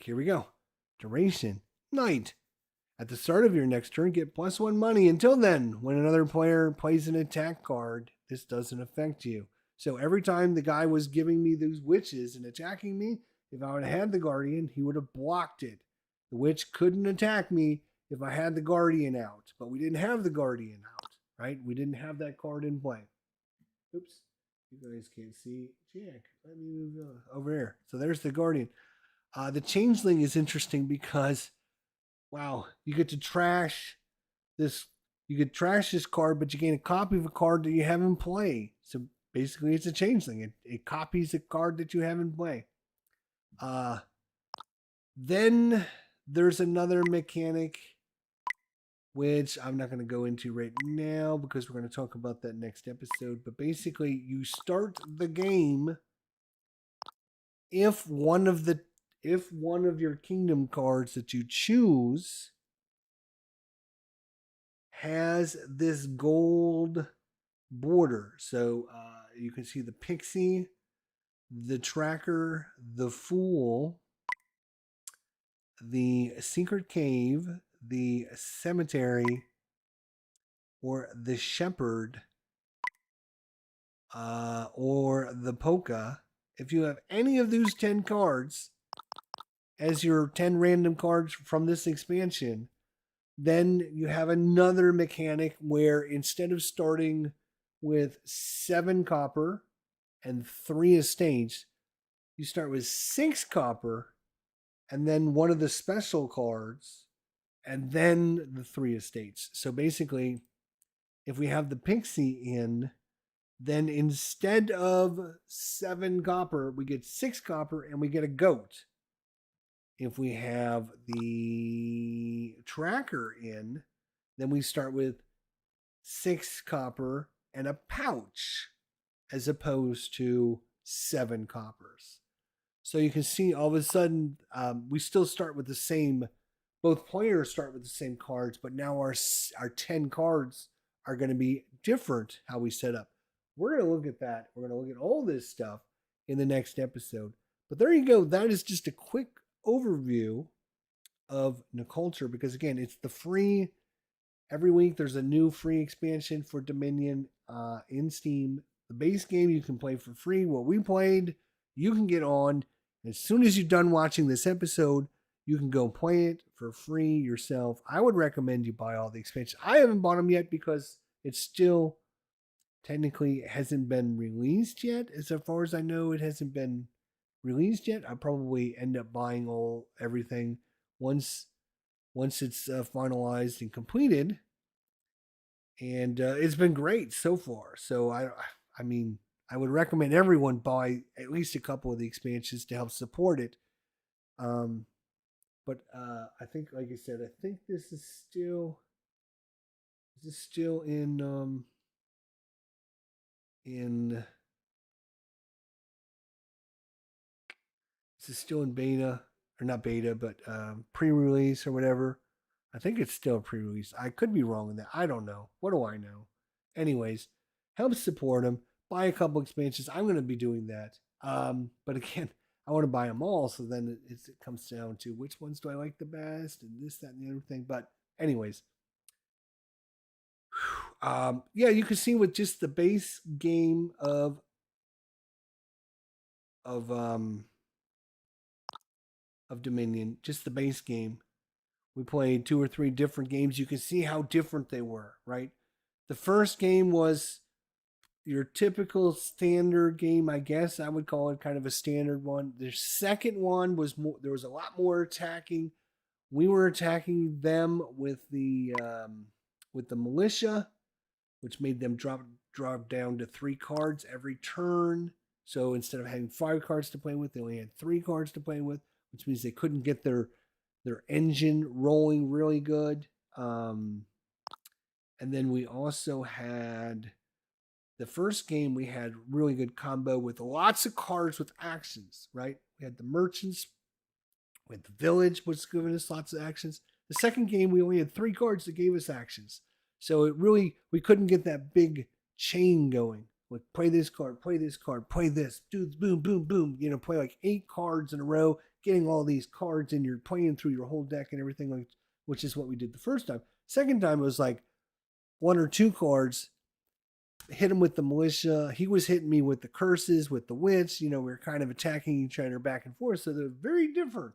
here we go. Duration. Night. At the start of your next turn, get +1 money. Until then, when another player plays an attack card, this doesn't affect you. So every time the guy was giving me those witches and attacking me, if I would have had the guardian, he would have blocked it. The witch couldn't attack me if I had the guardian out, but we didn't have the guardian out, right? We didn't have that card in play. Oops, you guys can't see Jack. Let me move over here. So there's the guardian. The changeling is interesting because, wow, you get to trash this. You could trash this card, but you gain a copy of a card that you have in play. So basically, it's a changeling. It copies a card that you have in play. Then there's another mechanic, which I'm not going to go into right now because we're going to talk about that next episode. But basically, you start the game if one of your kingdom cards that you choose has this gold border. So you can see the pixie, the tracker, the fool, the secret cave, the cemetery, or the shepherd, or the polka. If you have any of those 10 cards as your 10 random cards from this expansion, then you have another mechanic where instead of starting with 7 copper and 3 estates, you start with 6 copper and then one of the special cards and then the 3 estates. So basically, if we have the pixie in, then instead of 7 copper, we get 6 copper and we get a goat. If we have the tracker in, then we start with 6 copper and a pouch as opposed to 7 coppers. So you can see all of a sudden we still start with the same, both players start with the same cards, but now our 10 cards are going to be different how we set up. we're going to look at that. We're going to look at all this stuff in the next episode. But there you go. That is just a quick overview of Nocturne, because again, it's the free. Every week there's a new free expansion for Dominion in Steam. The base game you can play for free. What we played, you can get on. As soon as you're done watching this episode, you can go play it for free yourself. I would recommend you buy all the expansions. I haven't bought them yet because it's still technically hasn't been released yet. As far as I know, it hasn't been released yet. I probably end up buying everything once it's finalized and completed. And it's been great so far. So I mean, I would recommend everyone buy at least a couple of the expansions to help support it. But I think, like I said, I think this is still in this is still in beta, or not beta, but pre-release or whatever. I think it's still pre-release. I could be wrong in that. I don't know. What do I know? Anyways, help support them. Buy a couple expansions. I'm going to be doing that. But again, I want to buy them all. So then it comes down to which ones do I like the best, and this, that, and the other thing. But anyways, yeah, you can see with just the base game of Dominion, just the base game. We played 2 or 3 different games. You can see how different they were, right? The first game was your typical standard game, I guess I would call it kind of a standard one. The second one was more, there was a lot more attacking. We were attacking them with the militia, which made them drop down to 3 cards every turn. So instead of having 5 cards to play with, they only had 3 cards to play with, which means they couldn't get their engine rolling really good. And then we also had the first game, we had really good combo with lots of cards with actions, right? We had the merchants, we had the village, which was giving us lots of actions. The second game, we only had 3 cards that gave us actions. So it really, we couldn't get that big chain going. Like play this card, play this card, play this, do boom, boom, boom. You know, play like 8 cards in a row, getting all these cards, and you're playing through your whole deck and everything, like, which is what we did the first time. Second time it was like 1 or 2 cards, hit him with the militia. He was hitting me with the curses, with the witch. You know, we were kind of attacking each other back and forth. So they're very different.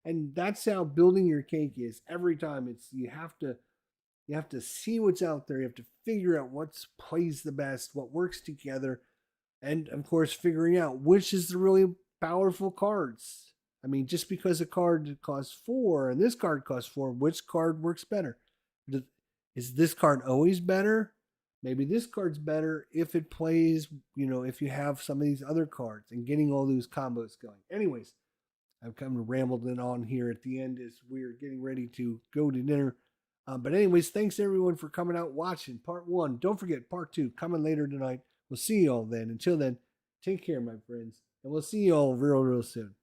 And that's how building your cake is. Every time you have to see what's out there. You have to figure out what plays the best, what works together. And of course, figuring out which is the really powerful cards. I mean, just because a card costs 4 and this card costs 4, which card works better? Is this card always better? Maybe this card's better if it plays, you know, if you have some of these other cards, and getting all those combos going. Anyways, I've kind of rambled on here at the end as we're getting ready to go to dinner. But anyways, thanks everyone for coming out watching part 1. Don't forget part 2 coming later tonight. We'll see you all then. Until then, take care, my friends. And we'll see you all real, real soon.